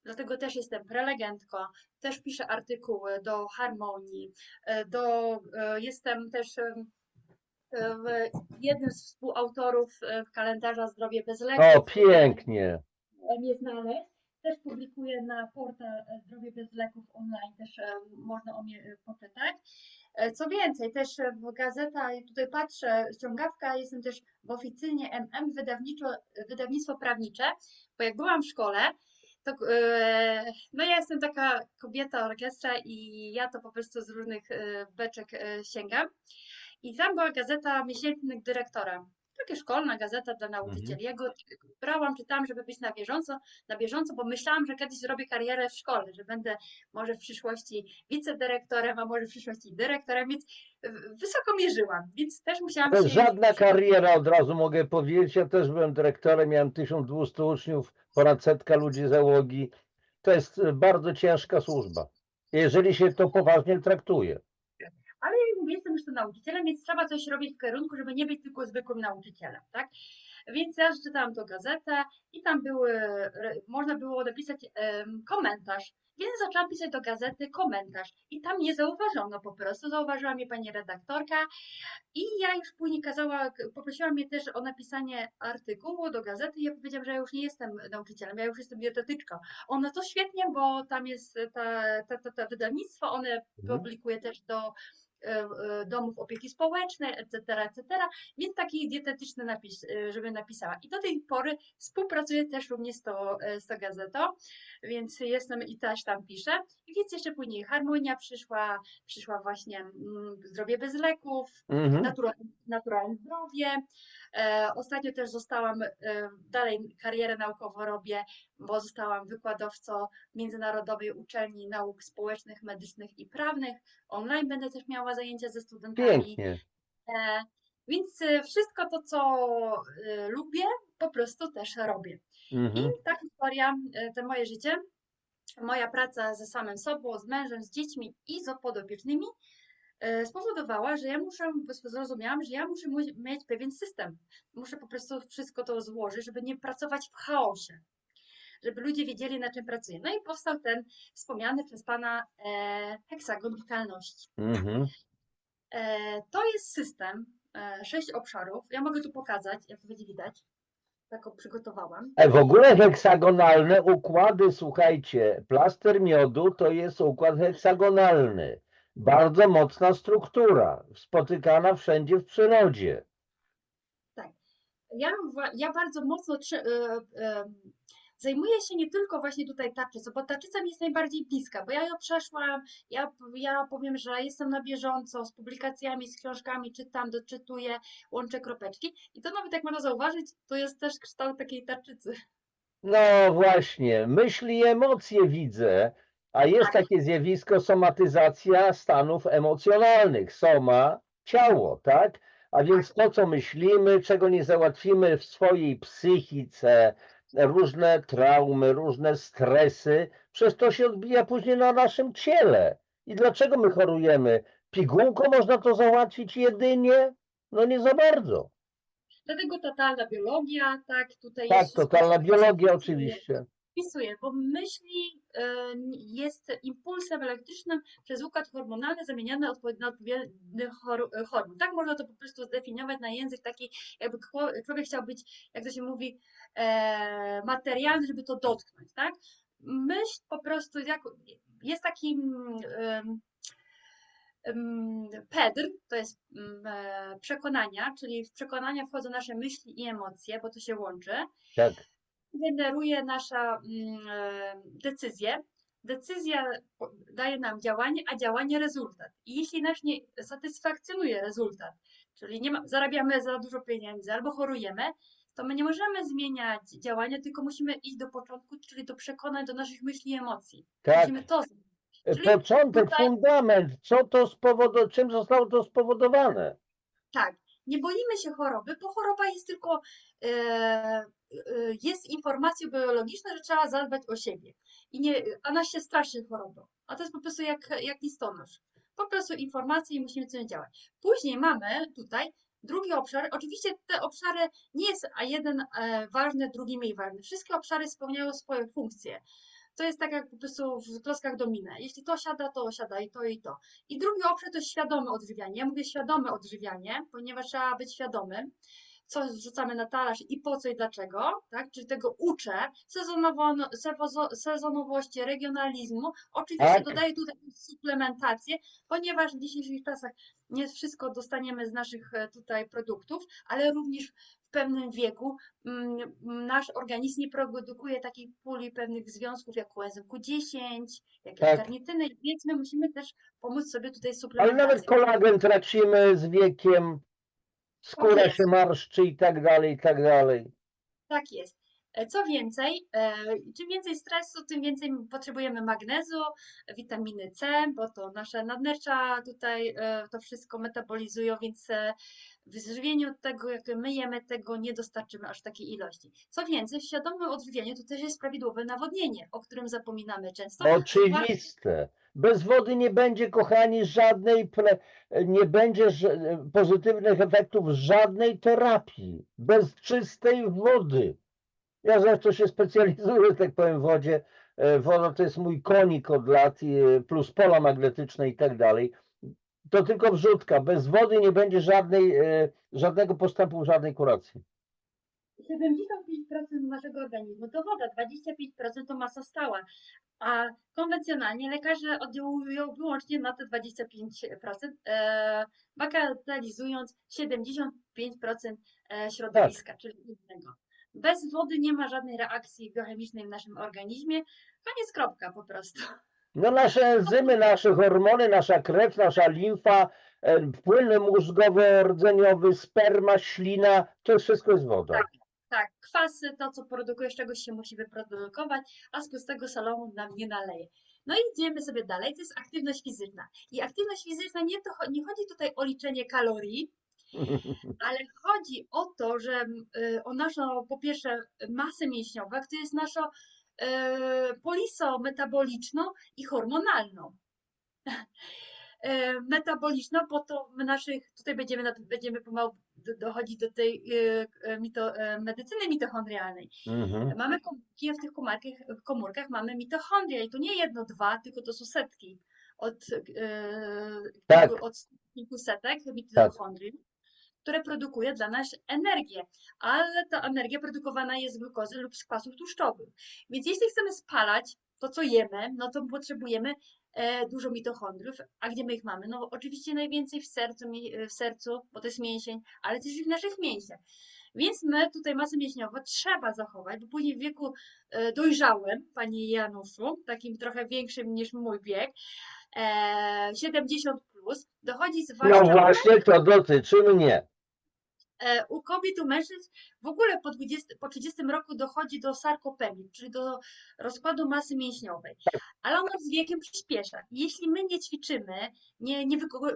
Dlatego też jestem prelegentką, też piszę artykuły do Harmonii, jestem też jednym z współautorów kalendarza Zdrowie bez O, leków. pięknie. Mnie znaleźć. Też publikuję na portal Zdrowie bez leków online, też można o mnie poczytać. Co więcej, też gazeta, tutaj patrzę, ściągawka, jestem też w oficynie MM, wydawnictwo prawnicze, bo jak byłam w szkole, to no ja jestem taka kobieta orkiestra i ja to po prostu z różnych beczek sięgam. I tam była gazeta Miesięcznik Dyrektora. Taka szkolna gazeta dla Mhm. nauczycieli. Ja go brałam, czytałam, żeby być na bieżąco, bo myślałam, że kiedyś zrobię karierę w szkole, że będę może w przyszłości wicedyrektorem, a może w przyszłości dyrektorem, więc wysoko mierzyłam, więc też musiałam To się już żadna kariera, od razu mogę powiedzieć. Ja też byłem dyrektorem, miałem 1200 uczniów, ponad 100 ludzi załogi. To jest bardzo ciężka służba, jeżeli się to poważnie traktuje. ale jak mówię, jestem już to nauczycielem, więc trzeba coś robić w kierunku, żeby nie być tylko zwykłym nauczycielem, tak? Więc ja czytałam tą gazetę i tam można było napisać komentarz. Więc zaczęłam pisać do gazety komentarz. I tam mnie zauważono po prostu. Zauważyła mnie pani redaktorka i ja już później poprosiła mnie też o napisanie artykułu do gazety i ja powiedziałam, że ja już nie jestem nauczycielem, ja już jestem dietetyczką. Ona to świetnie, bo tam jest ta wydawnictwo, one Mhm. publikuje też do domów opieki społecznej, etc., więc taki dietetyczny napis, żeby napisała. I do tej pory współpracuję też również z tą gazetą, więc jestem i też tam piszę. I więc jeszcze później Harmonia przyszła właśnie Zdrowie bez leków, Mhm. naturalne zdrowie. Ostatnio też zostałam, dalej karierę naukową robię, bo zostałam wykładowcą Międzynarodowej Uczelni Nauk Społecznych, Medycznych i Prawnych. Online będę też miała zajęcia ze studentami. Pięknie. E, Więc wszystko to, co lubię, po prostu też robię. I Mhm. ta historia, to moje życie, moja praca ze samym sobą, z mężem, z dziećmi i z podopiecznymi spowodowała, że zrozumiałam, że ja muszę mieć pewien system. Muszę po prostu wszystko to złożyć, żeby nie pracować w chaosie, żeby ludzie wiedzieli, na czym pracuję. No i powstał ten wspomniany przez Pana heksagon witalności. Mhm. To jest system, 6 obszarów. Ja mogę tu pokazać, jak to będzie widać. Taką przygotowałam. W ogóle heksagonalne układy, słuchajcie, plaster miodu to jest układ heksagonalny. Bardzo mocna struktura, spotykana wszędzie w przyrodzie. Tak. Ja bardzo mocno zajmuję się nie tylko właśnie tutaj tarczycą, bo tarczyca mi jest najbardziej bliska, bo ja ją przeszłam, ja powiem, że jestem na bieżąco z publikacjami, z książkami, czytam, doczytuję, łączę kropeczki i to nawet jak można zauważyć, to jest też kształt takiej tarczycy. No właśnie, myśli i emocje widzę, a jest Tak, takie zjawisko somatyzacja stanów emocjonalnych. Soma, ciało, tak? A tak. więc to, co myślimy, czego nie załatwimy w swojej psychice, różne traumy, różne stresy, przez to się odbija później na naszym ciele. I dlaczego my chorujemy? Pigułką można to załatwić jedynie? No nie za bardzo. Dlatego totalna biologia, tak, tutaj jest Tak, wszystko totalna się biologia wpisuje. oczywiście. Wpisuję, bo myśli jest impulsem elektrycznym przez układ hormonalny zamieniany na odpowiednie hormon. Tak można to po prostu zdefiniować na język taki, jakby człowiek chciał być, jak to się mówi, materialny, żeby to dotknąć, tak? Myśl po prostu jest taki PEDR, to jest przekonania, czyli w przekonania wchodzą nasze myśli i emocje, bo to się łączy Tak. generuje nasza decyzję. Decyzja daje nam działanie, a działanie rezultat. I jeśli nas nie satysfakcjonuje rezultat, czyli zarabiamy za dużo pieniędzy albo chorujemy, to my nie możemy zmieniać działania, tylko musimy iść do początku, czyli do przekonań, do naszych myśli i emocji. Tak. Musimy to zmienić. Czyli Początek, tutaj fundament, co to spowodowało, czym zostało to spowodowane. tak, nie boimy się choroby, bo choroba jest tylko, e, jest informacją biologiczną, że trzeba zadbać o siebie. A nas się straszy chorobą. A to jest po prostu jak listonosz. Po prostu informacje i musimy coś działać. Później mamy tutaj drugi obszar. Oczywiście te obszary nie jest a jeden ważny, drugi mniej ważny. Wszystkie obszary spełniają swoje funkcje. To jest tak jak po prostu w klockach domina. Jeśli to siada i to i to. I drugi obszar to jest świadome odżywianie. Ja mówię świadome odżywianie, ponieważ trzeba być świadomym. co wrzucamy na talerz i po co i dlaczego, tak? Czyli tego uczę, sezonowości, regionalizmu. Oczywiście Tak, dodaję tutaj suplementację, ponieważ w dzisiejszych czasach nie wszystko dostaniemy z naszych tutaj produktów, ale również w pewnym wieku nasz organizm nie produkuje takiej puli pewnych związków jak coenzym Q10, jak tak. L-karnityny, więc my musimy też pomóc sobie tutaj Ale nawet suplementacją. kolagen tracimy z wiekiem, Tak skóra się jest. marszczy i tak dalej, i tak dalej. Tak jest. Co więcej, czym więcej stresu, tym więcej potrzebujemy magnezu, witaminy C, bo to nasze nadnercza tutaj to wszystko metabolizują, więc w żywieniu tego, jak my jemy, tego nie dostarczymy aż takiej ilości. Co więcej, w świadomym odżywianiu to też jest prawidłowe nawodnienie, o którym zapominamy często. Oczywiste. Bez wody nie będzie, kochani, nie będzie pozytywnych efektów żadnej terapii. Bez czystej wody. Ja zresztą się specjalizuję, że tak powiem, w wodzie. Woda to jest mój konik od lat, plus pola magnetyczne i tak dalej. To tylko wrzutka. Bez wody nie będzie żadnego postępu, żadnej kuracji. 75% naszego organizmu to woda, 25% to masa stała, a konwencjonalnie lekarze oddziałują wyłącznie na te 25%, bagatelizując 75% Tak. środowiska, czyli innego. Bez wody nie ma żadnej reakcji biochemicznej w naszym organizmie. Koniec, kropka po prostu. No nasze enzymy, nasze hormony, nasza krew, nasza limfa, płyn mózgowo-rdzeniowy, sperma, ślina, to wszystko jest woda. Tak, tak. Kwasy, to co produkuje, z czegoś się musi wyprodukować, a z pustego salonu nam nie naleje. No i idziemy sobie dalej, to jest aktywność fizyczna. I aktywność fizyczna nie chodzi tutaj o liczenie kalorii, ale chodzi o to, że o naszą, po pierwsze, masę mięśniową, to jest naszą polisą metaboliczną i hormonalną. Metaboliczną, bo to w naszych, tutaj będziemy pomału dochodzić do tej medycyny mitochondrialnej. Mhm. Mamy komórki, w tych komórkach mamy mitochondria i to nie jedno, dwa, tylko to są setki od, Tak, od kilku setek tak. mitochondriów, które produkuje dla nas energię, ale ta energia produkowana jest z glukozy lub z kwasów tłuszczowych. Więc jeśli chcemy spalać to, co jemy, no to potrzebujemy dużo mitochondriów. A gdzie my ich mamy? No oczywiście najwięcej w sercu, bo to jest mięsień, ale też i w naszych mięśniach. Więc my tutaj masę mięśniową trzeba zachować, bo później w wieku dojrzałym, panie Januszu, takim trochę większym niż mój wiek, 70 plus, dochodzi No zwłaszcza właśnie, to dotyczy mnie. u kobiet, u mężczyzn w ogóle po 30 roku dochodzi do sarkopemii, czyli do rozkładu masy mięśniowej. Ale ona z wiekiem przyspiesza. Jeśli my nie ćwiczymy,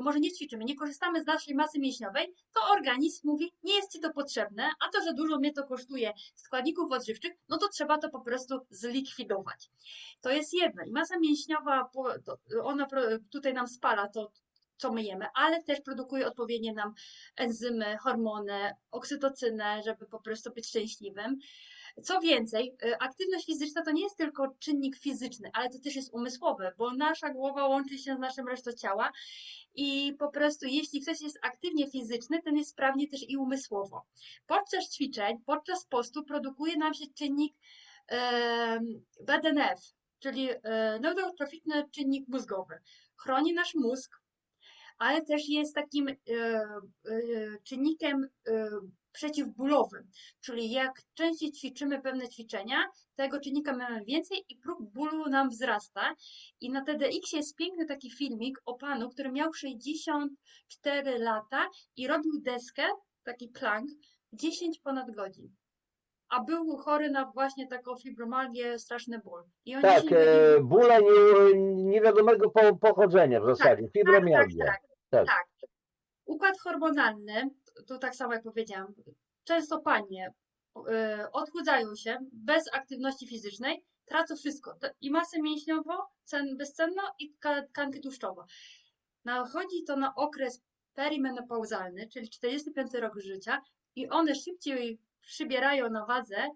może nie ćwiczymy, nie korzystamy z naszej masy mięśniowej, to organizm mówi, nie jest ci to potrzebne, a to, że dużo mnie to kosztuje składników odżywczych, no to trzeba to po prostu zlikwidować. To jest jedno. I masa mięśniowa, ona tutaj nam spala to, co my jemy, ale też produkuje odpowiednie nam enzymy, hormony, oksytocynę, żeby po prostu być szczęśliwym. Co więcej, aktywność fizyczna to nie jest tylko czynnik fizyczny, ale to też jest umysłowy, bo nasza głowa łączy się z naszym resztą ciała i po prostu jeśli ktoś jest aktywnie fizyczny, ten jest sprawnie też i umysłowo. Podczas ćwiczeń, podczas postu produkuje nam się czynnik BDNF, czyli neurotroficzny czynnik mózgowy. Chroni nasz mózg, ale też jest takim czynnikiem przeciwbólowym, czyli jak częściej ćwiczymy pewne ćwiczenia, tego czynnika mamy więcej i próg bólu nam wzrasta. I na TEDx jest piękny taki filmik o panu, który miał 64 lata i robił deskę, taki plank, 10 ponad godzin. A był chory na właśnie taką fibromialgię, straszny ból. I on Tak, 10 godzin. bóle niewiadomego pochodzenia w Tak, zasadzie, tak, tak, fibromialgia. tak. Tak. Tak. Układ hormonalny, tu tak samo jak powiedziałam, często panie odchudzają się bez aktywności fizycznej, tracą wszystko. I masę mięśniową, bezcenną i tkankę tłuszczową. Nachodzi to na okres perimenopauzalny, czyli 45 rok życia i one szybciej przybierają na wadze,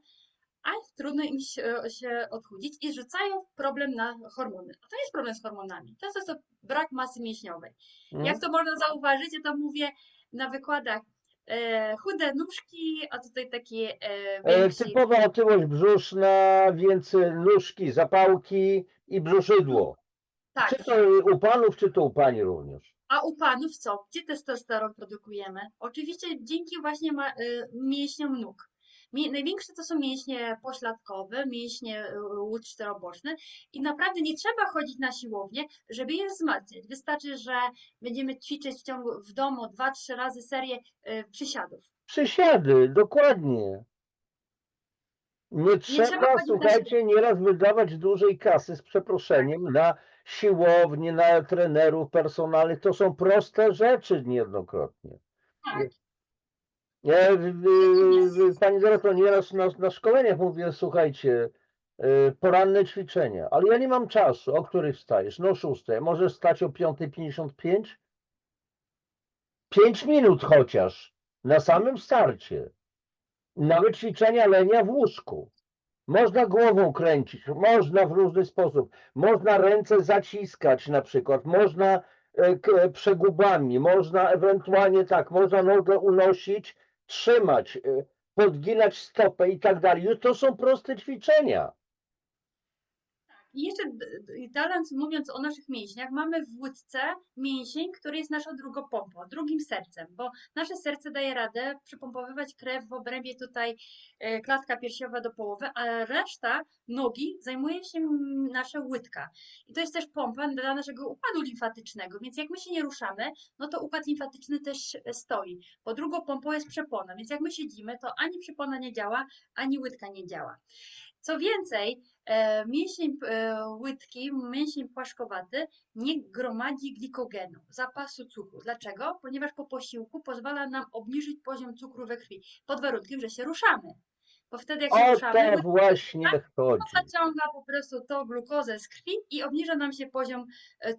a trudno im się odchudzić i rzucają problem na hormony. A to nie jest problem z hormonami, to jest to brak masy mięśniowej. Jak Mhm. to można zauważyć, ja to mówię na wykładach chude nóżki, a tutaj takie większe. Typowa otyłość brzuszna, więc nóżki, zapałki i brzuszyidło. Tak. Czy to u panów, czy to u pani również? A u panów co? Gdzie testosteron produkujemy? Oczywiście dzięki właśnie mięśniom nóg. Największe to są mięśnie pośladkowe, mięśnie łód czteroboczne i naprawdę nie trzeba chodzić na siłownię, żeby je wzmacniać. Wystarczy, że będziemy ćwiczyć w domu 2-3 razy serię przysiadów. Przysiady, dokładnie. Nie trzeba trzeba, chodzić na słuchajcie, nieraz wydawać dużej kasy z przeproszeniem na siłownię, na trenerów personalnych. To są proste rzeczy niejednokrotnie. Tak. Pani dyrektor, nieraz na szkoleniach mówię, słuchajcie, poranne ćwiczenia, ale ja nie mam czasu. O której wstajesz? No o 6. Możesz stać o 5:55? 5 minut chociaż, na samym starcie. Nawet ćwiczenia lenia w łóżku. Można głową kręcić, można w różny sposób. Można ręce zaciskać na przykład, można przegubami, można ewentualnie tak, można nogę unosić, trzymać, podginać stopę i tak dalej. To są proste ćwiczenia. I jeszcze dalej mówiąc o naszych mięśniach, mamy w łydce mięsień, który jest naszą drugą pompą, drugim sercem, bo nasze serce daje radę przypompowywać krew w obrębie tutaj klatka piersiowa do połowy, a reszta nogi zajmuje się nasza łydka. I to jest też pompa dla naszego układu limfatycznego, więc jak my się nie ruszamy, no to układ limfatyczny też stoi, bo drugą pompą jest przepona, więc jak my siedzimy, to ani przepona nie działa, ani łydka nie działa. Co więcej, mięsień łydki, mięsień płaszkowaty nie gromadzi glikogenu, zapasu cukru. Dlaczego? Ponieważ po posiłku pozwala nam obniżyć poziom cukru we krwi, pod warunkiem, że się ruszamy. Bo wtedy jak się O ruszamy, to właśnie chodzi. zaciąga po prostu tą glukozę z krwi i obniża nam się poziom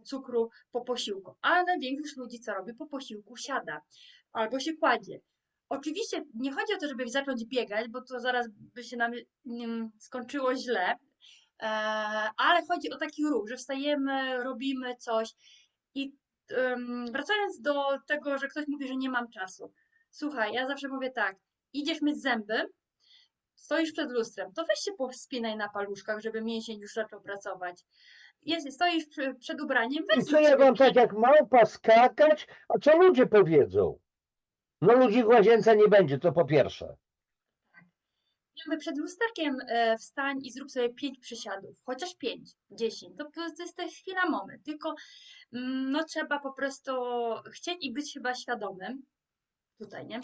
cukru po posiłku. Ale większość ludzi co robi? Po posiłku siada albo się kładzie. Oczywiście nie chodzi o to, żeby zacząć biegać, bo to zaraz by się nam skończyło źle, ale chodzi o taki ruch, że wstajemy, robimy coś i wracając do tego, że ktoś mówi, że nie mam czasu. Słuchaj, ja zawsze mówię tak, idziesz myć zęby, stoisz przed lustrem, to weź się powspinaj na paluszkach, żeby mięsień już zaczął pracować. Stoisz przed ubraniem, I weź co ja mam tak jak małpa skakać? A co ludzie powiedzą? No ludzi w łazience nie będzie, to po pierwsze. Jakby przed lusterkiem wstań i zrób sobie 5 przysiadów, chociaż 5, 10, to jest ta chwila, moment, tylko no trzeba po prostu chcieć i być chyba świadomym, tutaj, nie?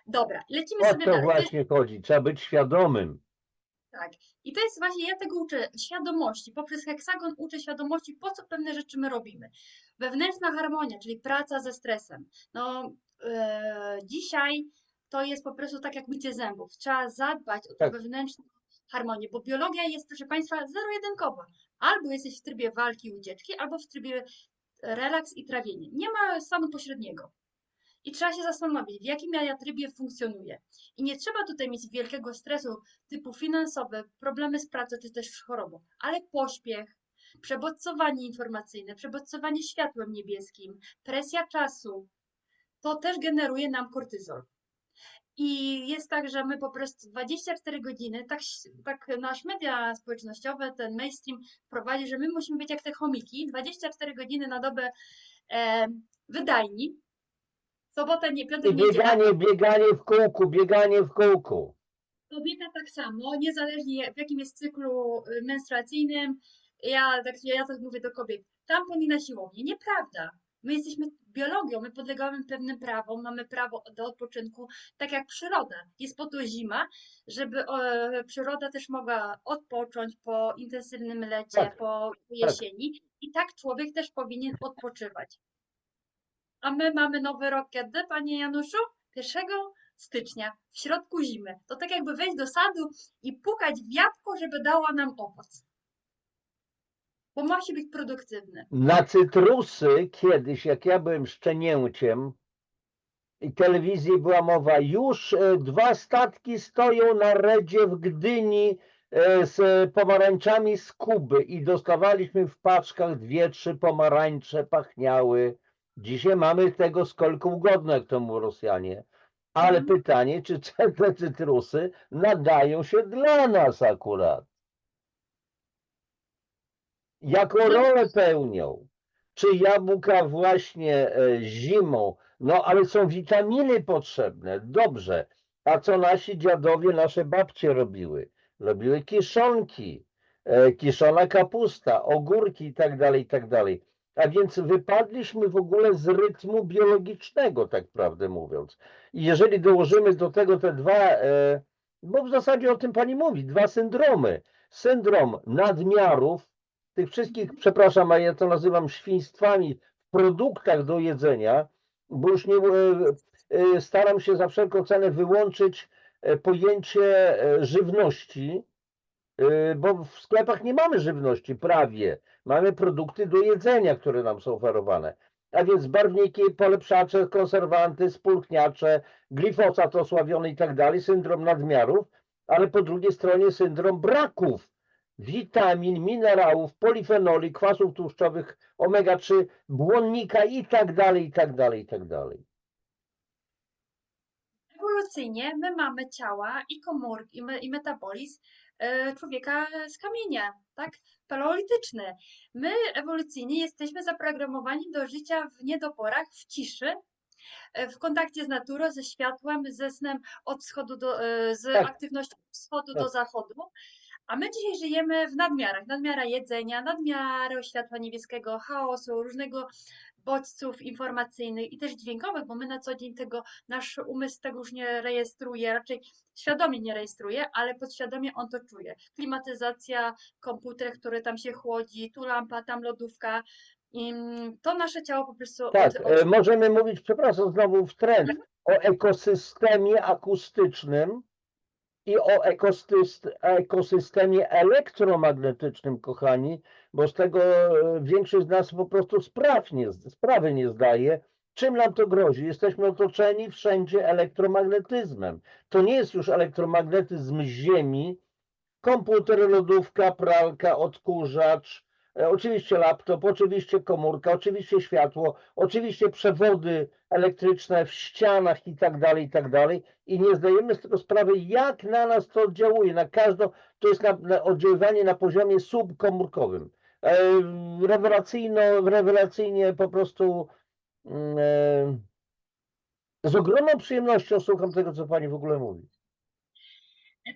Dobra, lecimy O sobie to dalej. właśnie chodzi, trzeba być świadomym. Tak. I to jest właśnie, ja tego uczę świadomości. Poprzez heksagon uczę świadomości, po co pewne rzeczy my robimy. Wewnętrzna harmonia, czyli praca ze stresem. No, dzisiaj to jest po prostu tak jak mycie zębów. Trzeba zadbać o tą Tak. wewnętrzną harmonię, bo biologia jest, proszę Państwa, zero-jedynkowa. Albo jesteś w trybie walki i ucieczki, albo w trybie relaks i trawienie. Nie ma stanu pośredniego. I trzeba się zastanowić, w jakim ja trybie funkcjonuję. I nie trzeba tutaj mieć wielkiego stresu typu finansowy, problemy z pracą czy też chorobą, ale pośpiech, przebodźcowanie informacyjne, przebodźcowanie światłem niebieskim, presja czasu, to też generuje nam kortyzol. I jest tak, że my po prostu 24 godziny, tak nasz media społecznościowe, ten mainstream prowadzi, że my musimy być jak te chomiki, 24 godziny na dobę wydajni, sobota, piątek, I niedziela. bieganie w kółku, bieganie w kółku. Kobieta tak samo, niezależnie w jakim jest cyklu menstruacyjnym, ja tak mówię do kobiet, tampon i na siłownię. Nieprawda. My jesteśmy biologią, my podlegamy pewnym prawom, mamy prawo do odpoczynku, tak jak przyroda. Jest po to zima, żeby przyroda też mogła odpocząć po intensywnym lecie, Tak, po jesieni. I tak człowiek też powinien odpoczywać. A my mamy nowy rok kiedy, panie Januszu? 1 stycznia, w środku zimy. To tak jakby wejść do sadu i pukać w jabłko, żeby dała nam owoc. Bo musi być produktywny. Na cytrusy kiedyś, jak ja byłem szczenięciem i telewizji była mowa, już 2 statki stoją na redzie w Gdyni z pomarańczami z Kuby i dostawaliśmy w paczkach 2-3 pomarańcze, pachniały. Dzisiaj mamy tego skolku ugodne, jak to mówią Rosjanie. Ale Mhm. pytanie, czy te cytrusy nadają się dla nas akurat? Jaką No, rolę pełnią? Czy jabłka właśnie zimą? No ale są witaminy potrzebne, dobrze. A co nasi dziadowie, nasze babcie robiły? Robiły kiszonki, kiszona kapusta, ogórki i tak dalej, i tak dalej. A więc wypadliśmy w ogóle z rytmu biologicznego, tak prawdę mówiąc. I jeżeli dołożymy do tego te dwa, bo w zasadzie o tym pani mówi, dwa syndromy. Syndrom nadmiarów, tych wszystkich, przepraszam, a ja to nazywam świństwami w produktach do jedzenia, bo już nie staram się za wszelką cenę wyłączyć pojęcie żywności, bo w sklepach nie mamy żywności prawie. Mamy produkty do jedzenia, które nam są oferowane. A więc barwniki, polepszacze, konserwanty, spulchniacze, glifosat osławiony i tak dalej, syndrom nadmiarów, ale po drugiej stronie syndrom braków witamin, minerałów, polifenoli, kwasów tłuszczowych, omega-3, błonnika i tak dalej, i tak dalej, i tak dalej. ewolucyjnie my mamy ciała i komórki, i metabolizm człowieka z kamienia, tak? Paleolityczny. My ewolucyjnie jesteśmy zaprogramowani do życia w niedoporach, w ciszy, w kontakcie z naturą, ze światłem, ze snem od wschodu z Tak, aktywnością od wschodu do tak. zachodu. A my dzisiaj żyjemy w nadmiarach. Nadmiara jedzenia, nadmiaru światła niebieskiego, chaosu, różnego bodźców informacyjnych i też dźwiękowych, bo my na co dzień tego, nasz umysł tego już nie rejestruje, raczej świadomie nie rejestruje, ale podświadomie on to czuje. Klimatyzacja, komputer, który tam się chłodzi, tu lampa, tam lodówka. I to nasze ciało po prostu Tak, możemy mówić, przepraszam, znowu w trend, Mhm. o ekosystemie akustycznym i o ekosystemie elektromagnetycznym, kochani, bo z tego większość z nas po prostu sprawy nie zdaje. Czym nam to grozi? Jesteśmy otoczeni wszędzie elektromagnetyzmem. To nie jest już elektromagnetyzm Ziemi, komputer, lodówka, pralka, odkurzacz, oczywiście laptop, oczywiście komórka, oczywiście światło, oczywiście przewody elektryczne w ścianach i tak dalej, i tak dalej. I nie zdajemy z tego sprawy, jak na nas to oddziałuje. Na każdą, to jest na oddziaływanie na poziomie subkomórkowym. Rewelacyjnie po prostu z ogromną przyjemnością słucham tego, co pani w ogóle mówi.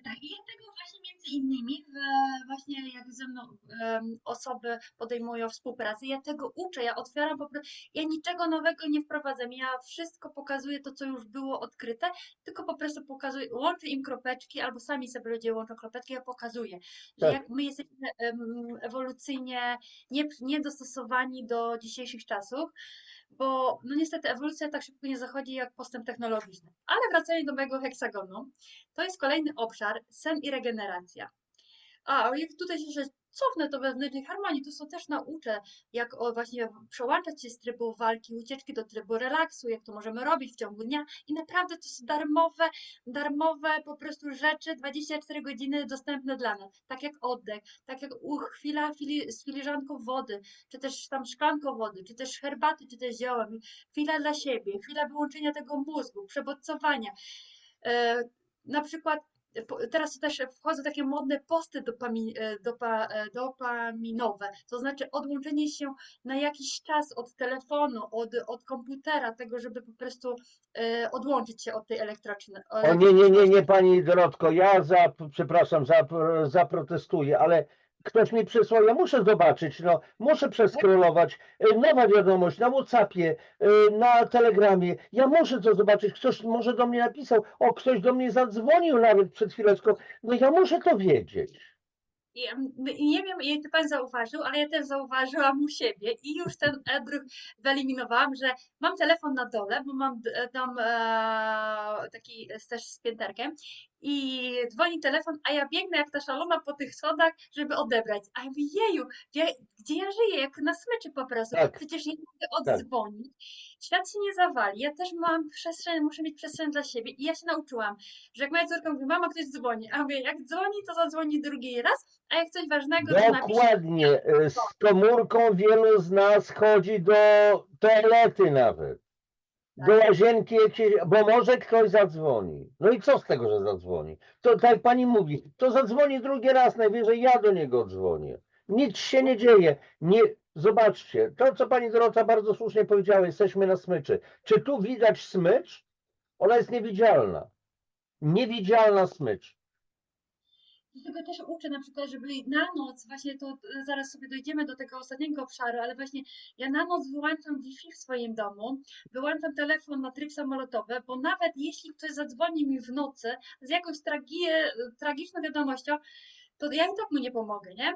Tak, i ja tego właśnie między innymi, właśnie jak ze mną osoby podejmują współpracę, ja tego uczę, ja otwieram po prostu, ja niczego nowego nie wprowadzam, ja wszystko pokazuję to, co już było odkryte, tylko po prostu pokazuję, łączę im kropeczki, albo sami sobie ludzie łączą kropeczki, ja pokazuję, że Tak, jak my jesteśmy ewolucyjnie niedostosowani do dzisiejszych czasów, bo no niestety ewolucja tak szybko nie zachodzi jak postęp technologiczny. Ale wracając do mojego heksagonu, to jest kolejny obszar, sen i regeneracja. A jak tutaj się jeszcze cofnę do wewnętrznej harmonii, to są też naucze, jak właśnie przełączać się z trybu walki, ucieczki do trybu relaksu, jak to możemy robić w ciągu dnia. I naprawdę to są darmowe po prostu rzeczy, 24 godziny dostępne dla nas. Tak jak oddech, tak jak chwila z filiżanką wody, czy też tam szklanką wody, czy też herbaty, czy też ziołem. Chwila dla siebie, chwila wyłączenia tego mózgu, przebodźcowania. E, Na przykład teraz też wchodzą takie modne posty dopaminowe, to znaczy odłączenie się na jakiś czas od telefonu, od komputera, tego, żeby po prostu odłączyć się od tej O nie, nie, nie, elektryczności. nie, pani Dorotko, przepraszam, zaprotestuję, ale ktoś mi przysłał, ja muszę zobaczyć, no, muszę przeskrolować, nowa wiadomość na WhatsAppie, na Telegramie, ja muszę to zobaczyć, ktoś może do mnie napisał, o, ktoś do mnie zadzwonił nawet przed chwileczką, no ja muszę to wiedzieć. Nie wiem, jej ty pan zauważył, ale ja też zauważyłam u siebie i już ten odruch wyeliminowałam, że mam telefon na dole, bo mam tam taki też z pięterkiem i dzwoni telefon, a ja biegnę jak ta szalona po tych schodach, żeby odebrać. A ja mówię, jeju, gdzie ja żyję, jak na smyczy po prostu. Tak, Przecież nie mogę tak. oddzwonić. Świat się nie zawali. Ja też mam przestrzeń, muszę mieć przestrzeń dla siebie i ja się nauczyłam, że jak moja córka mówi, mama, ktoś dzwoni, a ja mówię, jak dzwoni, to zadzwoni drugi raz, a jak coś ważnego, to napisz. Dokładnie, z komórką wielu z nas chodzi do toalety nawet. do łazienki jakieś, bo może ktoś zadzwoni. No i co z tego, że zadzwoni? To tak jak pani mówi, to zadzwoni drugi raz, najwyżej ja do niego dzwonię. Nic się nie dzieje. Nie, zobaczcie, to co pani Dorota bardzo słusznie powiedziała, jesteśmy na smyczy. Czy tu widać smycz? Ona jest niewidzialna. Niewidzialna smycz. Dlatego też uczę na przykład, żeby na noc, właśnie to zaraz sobie dojdziemy do tego ostatniego obszaru, ale właśnie ja na noc wyłączam Wi-Fi w swoim domu, wyłączam telefon na tryb samolotowy, bo nawet jeśli ktoś zadzwoni mi w nocy z jakąś tragiczną wiadomością, to ja i tak mu nie pomogę, nie?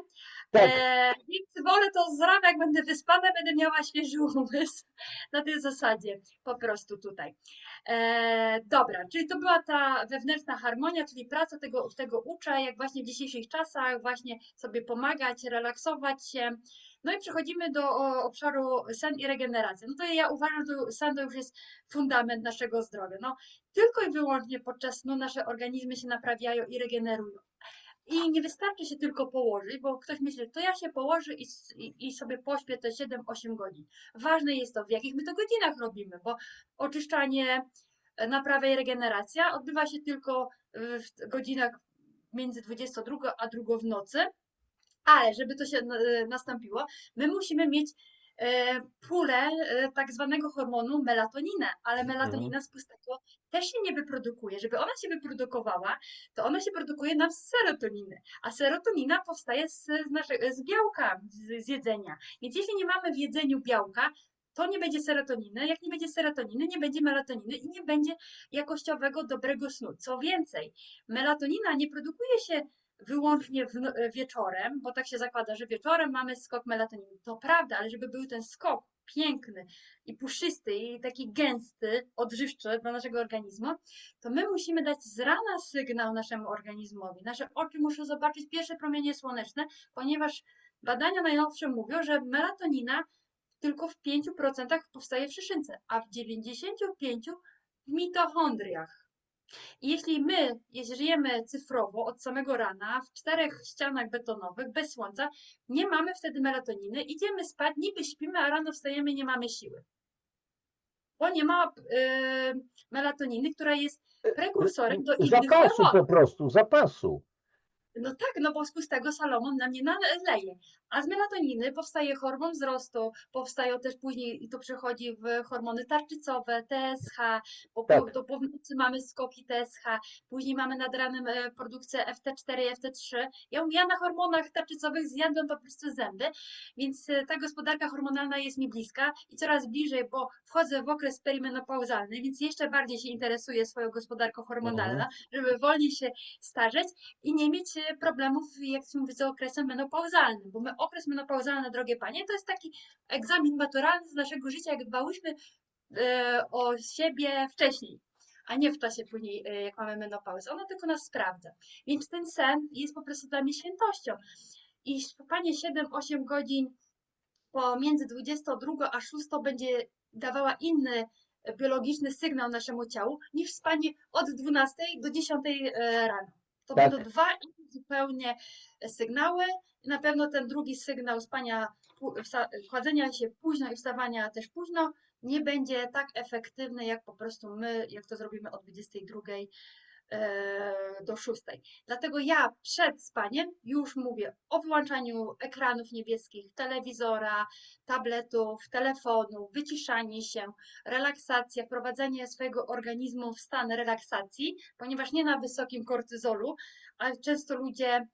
Tak. Więc wolę to z rana, jak będę wyspana, będę miała świeży umysł na tej zasadzie, po prostu tutaj. Dobra, czyli to była ta wewnętrzna harmonia, czyli praca tego uczę, jak właśnie w dzisiejszych czasach, właśnie sobie pomagać, relaksować się. No i przechodzimy do obszaru sen i regeneracja. No to ja uważam, że sen to już jest fundament naszego zdrowia. No, tylko i wyłącznie podczas snu nasze organizmy się naprawiają i regenerują. I nie wystarczy się tylko położyć, bo ktoś myśli, to ja się położę i sobie pośpię te 7-8 godzin. Ważne jest to, w jakich my to godzinach robimy, bo oczyszczanie, naprawa i regeneracja odbywa się tylko w godzinach między 22 a 2 w nocy, ale żeby to się nastąpiło, my musimy mieć pulę tak zwanego hormonu melatoninę, ale melatonina z pustego też się nie wyprodukuje. Żeby ona się wyprodukowała, to ona się produkuje nam z serotoniny, a serotonina powstaje z białka, z jedzenia. Więc jeśli nie mamy w jedzeniu białka, to nie będzie serotoniny. Jak nie będzie serotoniny, nie będzie melatoniny i nie będzie jakościowego, dobrego snu. Co więcej, melatonina nie produkuje się wyłącznie wieczorem, bo tak się zakłada, że wieczorem mamy skok melatoniny. To prawda, ale żeby był ten skok piękny i puszysty i taki gęsty, odżywczy dla naszego organizmu, to my musimy dać z rana sygnał naszemu organizmowi. Nasze oczy muszą zobaczyć pierwsze promienie słoneczne, ponieważ badania najnowsze mówią, że melatonina tylko w 5% powstaje w szyszynce, a w 95% w mitochondriach. I jeśli my żyjemy cyfrowo od samego rana, w 4 ścianach betonowych, bez słońca, nie mamy wtedy melatoniny, idziemy spać, niby śpimy, a rano wstajemy i nie mamy siły. Bo nie ma melatoniny, która jest prekursorem do innych Zapasu hormonów. po prostu, zapasu. No tak, no bo z pustego Salomon nam nie naleje. A z melatoniny powstaje hormon wzrostu, powstają też później, i to przechodzi w hormony tarczycowe, TSH, Tak. po nocy mamy skoki TSH, później mamy nad ranem produkcję FT4 i FT3. Ja na hormonach tarczycowych zjadłam po prostu zęby, więc ta gospodarka hormonalna jest mi bliska i coraz bliżej, bo wchodzę w okres perimenopauzalny, więc jeszcze bardziej się interesuję swoją gospodarką hormonalną, żeby wolniej się starzeć i nie mieć problemów, jak się mówi, z okresem menopauzalnym, bo okres menopauzalny, drogie panie, to jest taki egzamin maturalny z naszego życia, jak dbałyśmy o siebie wcześniej, a nie w czasie później, jak mamy menopauzę. Ono tylko nas sprawdza. Więc ten sen jest po prostu dla mnie świętością. I spanie 7-8 godzin pomiędzy 22 a 6 będzie dawała inny biologiczny sygnał naszemu ciału niż spanie od 12 do 10 rano. To Tak. będą dwa inne zupełnie sygnały. Na pewno ten drugi sygnał spania, kładzenia się późno i wstawania też późno nie będzie tak efektywny, jak po prostu my, jak to zrobimy od 22 do 6. Dlatego ja przed spaniem już mówię o wyłączaniu ekranów niebieskich, telewizora, tabletów, telefonów, wyciszanie się, relaksacja, wprowadzenie swojego organizmu w stan relaksacji, ponieważ nie na wysokim kortyzolu, ale często ludzie,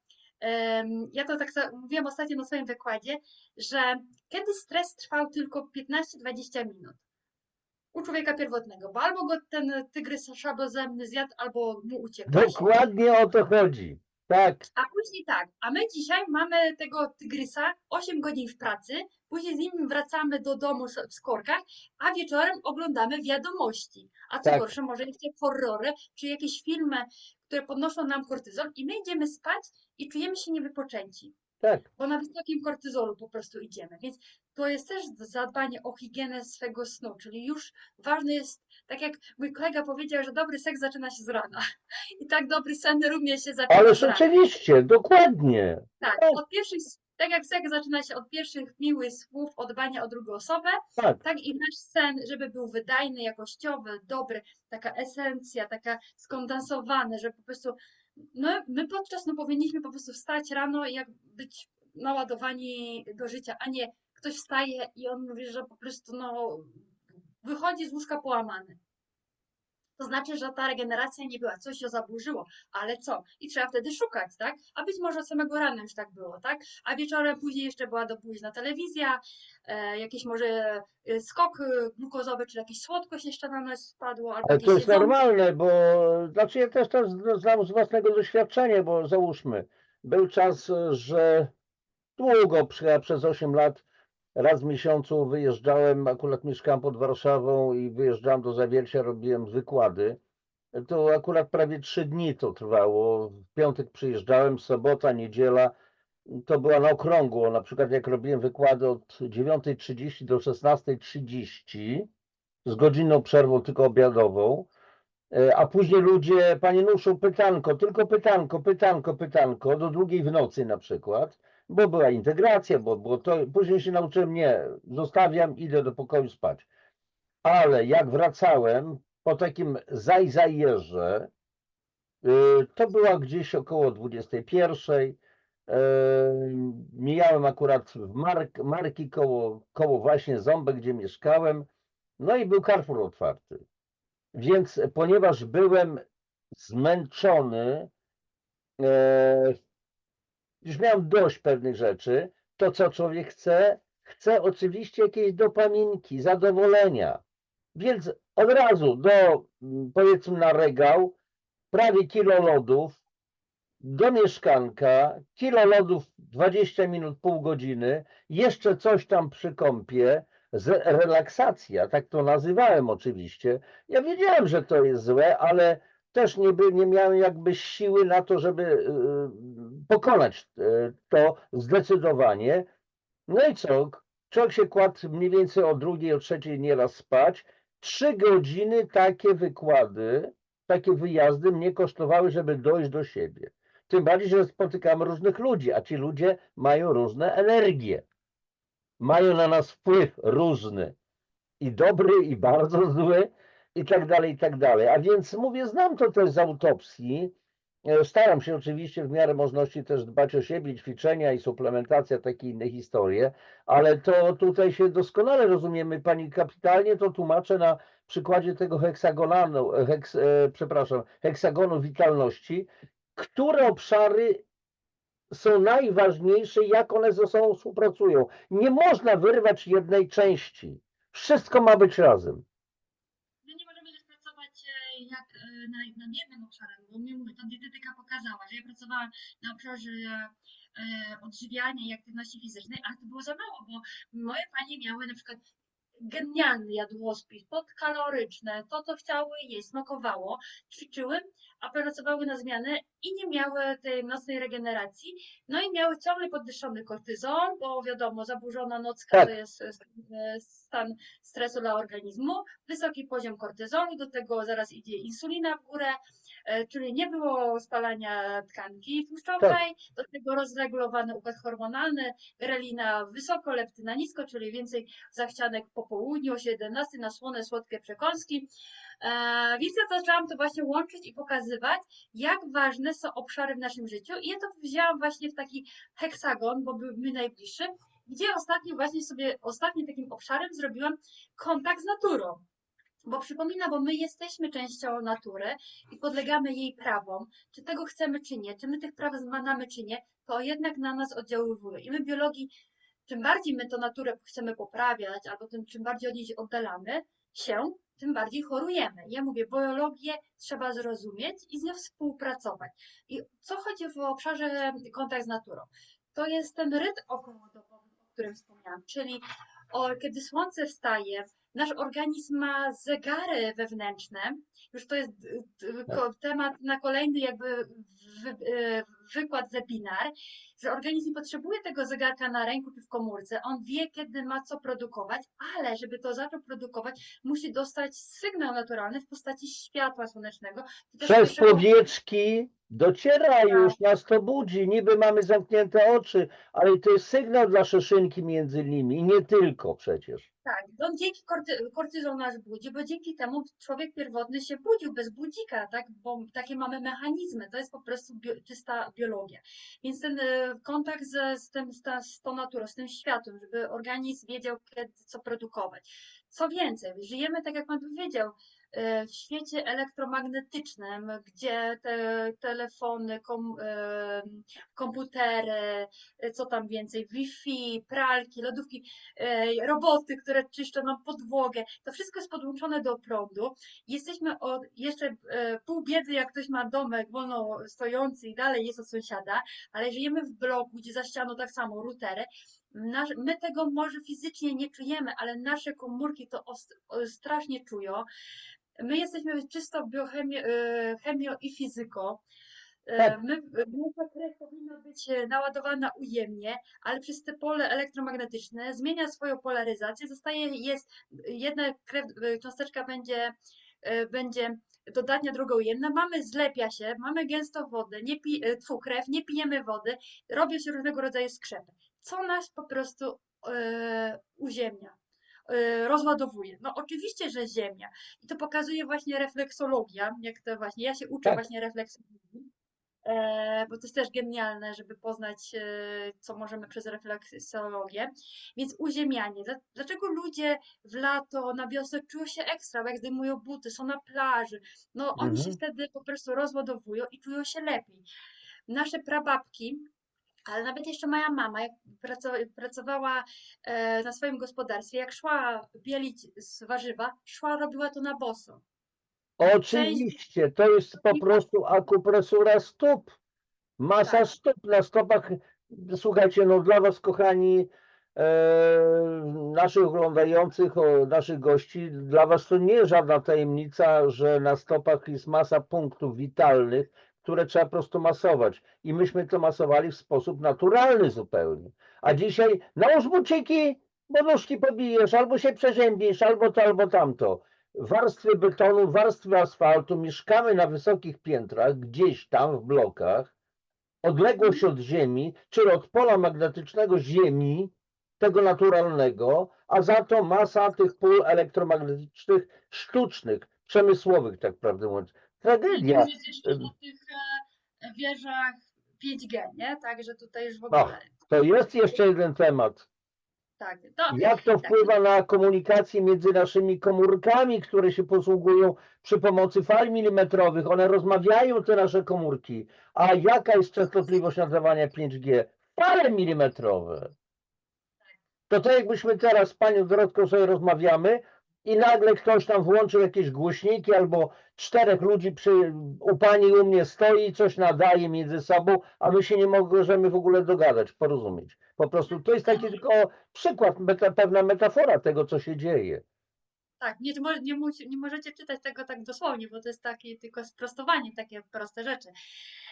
ja to tak mówiłam ostatnio na swoim wykładzie, że kiedy stres trwał tylko 15-20 minut, u człowieka pierwotnego, bo albo go ten tygrys szablozębny zjadł, albo mu uciekłeś. Dokładnie o to chodzi. Tak. A później tak, a my dzisiaj mamy tego tygrysa 8 godzin w pracy, później z nim wracamy do domu w skorkach, a wieczorem oglądamy wiadomości. A co Tak. gorsze, może jakieś horrory, czy jakieś filmy, które podnoszą nam kortyzol i my idziemy spać i czujemy się niewypoczęci. Tak. Bo na wysokim kortyzolu po prostu idziemy. Więc to jest też zadbanie o higienę swego snu, czyli już ważne jest, tak jak mój kolega powiedział, że dobry seks zaczyna się z rana. I tak dobry sen również się zaczyna Ależ z rana. oczywiście, dokładnie. Tak, od pierwszych Tak jak seks zaczyna się od pierwszych miłych słów, o dbania o drugą osobę, Tak. tak i nasz sen, żeby był wydajny, jakościowy, dobry, taka esencja, taka skondensowana, że po prostu my podczas powinniśmy po prostu wstać rano i jak być naładowani do życia, a nie ktoś wstaje i on mówi, że po prostu wychodzi z łóżka połamany. To znaczy, że ta regeneracja nie była, coś się zaburzyło, ale co? I trzeba wtedy szukać, tak? A być może od samego rana już tak było, tak? A wieczorem później jeszcze była do późna telewizja, jakiś może skok glukozowy, czy jakieś słodkość jeszcze na nas spadło, albo Ale to jakieś jest jedzonko. normalne, bo znaczy ja też znam z własnego doświadczenia, bo załóżmy, był czas, że długo, przez 8 lat, raz w miesiącu wyjeżdżałem, akurat mieszkałem pod Warszawą i wyjeżdżałem do Zawiercia, robiłem wykłady. To akurat prawie 3 dni to trwało. W piątek przyjeżdżałem, sobota, niedziela. To była na okrągło. Na przykład jak robiłem wykłady od 9:30 do 16:30 z godzinną przerwą tylko obiadową, a później ludzie, panie Nuszu, pytanko, tylko pytanko, do 2 w nocy na przykład, bo była integracja, bo było to, później się nauczyłem, nie, zostawiam, idę do pokoju spać. Ale jak wracałem po takim zajeżdżę, to była gdzieś około 21:00. Mijałem akurat w Marki koło właśnie Ząbek, gdzie mieszkałem. No i był Carrefour otwarty. Więc ponieważ byłem zmęczony, już miałem dość pewnych rzeczy, to co człowiek chce? Chce oczywiście jakiejś dopaminki, zadowolenia. Więc od razu powiedzmy na regał, prawie kilo lodów, do mieszkanka, kilo lodów 20 minut, pół godziny, jeszcze coś tam przy kąpie, relaksacja, tak to nazywałem oczywiście. Ja wiedziałem, że to jest złe, ale też nie miałem jakby siły na to, żeby pokonać to zdecydowanie. No i co? Człowiek się kładł mniej więcej o 2:00, o 3:00 nieraz spać. 3 godziny takie wykłady, takie wyjazdy mnie kosztowały, żeby dojść do siebie. Tym bardziej, że spotykamy różnych ludzi, a ci ludzie mają różne energie. Mają na nas wpływ różny. I dobry, i bardzo zły, i tak dalej, i tak dalej. A więc mówię, znam to też z autopsji. Staram się oczywiście w miarę możliwości też dbać o siebie, ćwiczenia i suplementacja, takie inne historie, ale to tutaj się doskonale rozumiemy, pani kapitalnie to tłumaczę na przykładzie tego heksagonu witalności, które obszary są najważniejsze, jak one ze sobą współpracują. Nie można wyrwać jednej części. Wszystko ma być razem. My nie możemy też pracować jak nad jednym obszarem, bo mnie mówię, to dietetyka pokazała, że ja pracowałam na obszarze odżywiania i aktywności fizycznej, ale to było za mało, bo moje panie miały na przykład genialny jadłospis, podkaloryczne, to co chciały jeść, smakowało, ćwiczyły, a pracowały na zmianę i nie miały tej nocnej regeneracji, no i miały ciągle podwyższony kortyzol, bo wiadomo, zaburzona nocka to Tak, jest stan stresu dla organizmu, wysoki poziom kortyzolu, do tego zaraz idzie insulina w górę, czyli nie było spalania tkanki tak. tłuszczowej, do tego rozregulowany układ hormonalny, grelina wysoko, leptyna nisko, czyli więcej zachcianek po południu, o 17 na słone, słodkie przekąski. Więc ja zaczęłam to właśnie łączyć i pokazywać, jak ważne są obszary w naszym życiu. I ja to wzięłam właśnie w taki heksagon, bo był mi najbliższy, gdzie ostatnim takim obszarem zrobiłam kontakt z naturą. Bo przypomina, bo my jesteśmy częścią natury i podlegamy jej prawom, czy tego chcemy, czy nie, czy my tych praw zmanamy, czy nie, to jednak na nas oddziaływuje. I my biologii, czym bardziej my tę naturę chcemy poprawiać, albo czym bardziej od niej się oddalamy się, tym bardziej chorujemy. Ja mówię, biologię trzeba zrozumieć i z nią współpracować. I co chodzi w obszarze kontakt z naturą? To jest ten rytm okołodobowy, o którym wspomniałam, czyli kiedy słońce wstaje, nasz organizm ma zegary wewnętrzne, już to jest Tak. temat na kolejny jakby wykład, webinar. że organizm nie potrzebuje tego zegarka na ręku czy w komórce. On wie, kiedy ma co produkować, ale żeby to zaczął produkować, musi dostać sygnał naturalny w postaci światła słonecznego, czy też Przez pierwszego. powieczki dociera już, nas to budzi, niby mamy zamknięte oczy, ale to jest sygnał dla szyszynki między nimi i nie tylko przecież. Tak, on dzięki kortyzol nas budzi, bo dzięki temu człowiek pierwotny się budził bez budzika, tak? Bo takie mamy mechanizmy, to jest po prostu czysta biologia. Więc ten kontakt z tą naturą, z tym światłem, żeby organizm wiedział, kiedy co produkować. Co więcej, żyjemy, tak jak Pan powiedział, w świecie elektromagnetycznym, gdzie te telefony, komputery, co tam więcej, Wi-Fi, pralki, lodówki, roboty, które czyszczą nam podłogę. To wszystko jest podłączone do prądu. Jesteśmy od jeszcze pół biedy, jak ktoś ma domek wolno stojący i dalej jest od sąsiada, ale żyjemy w bloku, gdzie za ścianą tak samo routery. My tego może fizycznie nie czujemy, ale nasze komórki to strasznie czują. My jesteśmy czysto chemio i fizyko. Tak. Nasza krew powinna być naładowana ujemnie, ale przez te pole elektromagnetyczne zmienia swoją polaryzację, jest jedna cząsteczka będzie dodatnia, druga ujemna, zlepia się, mamy gęsto wodę, krew, nie pijemy wody, robią się różnego rodzaju skrzepy, co nas po prostu uziemnia, rozładowuje. No oczywiście, że ziemia. I to pokazuje właśnie refleksologia, jak to właśnie, ja się uczę Tak. właśnie refleksologii, bo to jest też genialne, żeby poznać, co możemy przez refleksologię. Więc uziemianie. Dlaczego ludzie w lato, na wiosnę czują się ekstra, bo jak zdejmują buty, są na plaży, no oni się Mhm. wtedy po prostu rozładowują i czują się lepiej. Nasze prababki, ale nawet jeszcze moja mama, jak pracowała na swoim gospodarstwie, jak szła bielić z warzywa, robiła to na boso. Część Oczywiście, to jest po prostu akupresura stóp. Masa tak, stóp na stopach. Słuchajcie, no dla was, kochani, naszych oglądających, naszych gości, dla was to nie jest żadna tajemnica, że na stopach jest masa punktów witalnych, które trzeba po prostu masować. I myśmy to masowali w sposób naturalny zupełnie. A dzisiaj nałóż buciki, bo nóżki pobijesz, albo się przeziębisz, albo to, albo tamto. Warstwy betonu, warstwy asfaltu, mieszkamy na wysokich piętrach, gdzieś tam w blokach, odległość od Ziemi, czy od pola magnetycznego Ziemi, tego naturalnego, a za to masa tych pól elektromagnetycznych sztucznych, przemysłowych, tak prawdę mówiąc. i nie Tragedia. mówić jeszcze o tych wieżach 5G, nie? Także tutaj już w No, ogóle. to jest jeszcze jeden temat. Tak, Jak to tak, wpływa na komunikację między naszymi komórkami, które się posługują przy pomocy fal milimetrowych? One rozmawiają, te nasze komórki. A jaka jest częstotliwość nadawania 5G? Fale milimetrowe. To tak jakbyśmy teraz z panią Dorotką sobie rozmawiamy i nagle ktoś tam włączył jakieś głośniki albo czterech ludzi u pani i u mnie stoi i coś nadaje między sobą, a my się nie możemy w ogóle dogadać, porozumieć. Po prostu to jest taki tylko przykład, pewna metafora tego, co się dzieje. tak. Nie możecie czytać tego tak dosłownie, bo to jest takie tylko sprostowanie, takie proste rzeczy.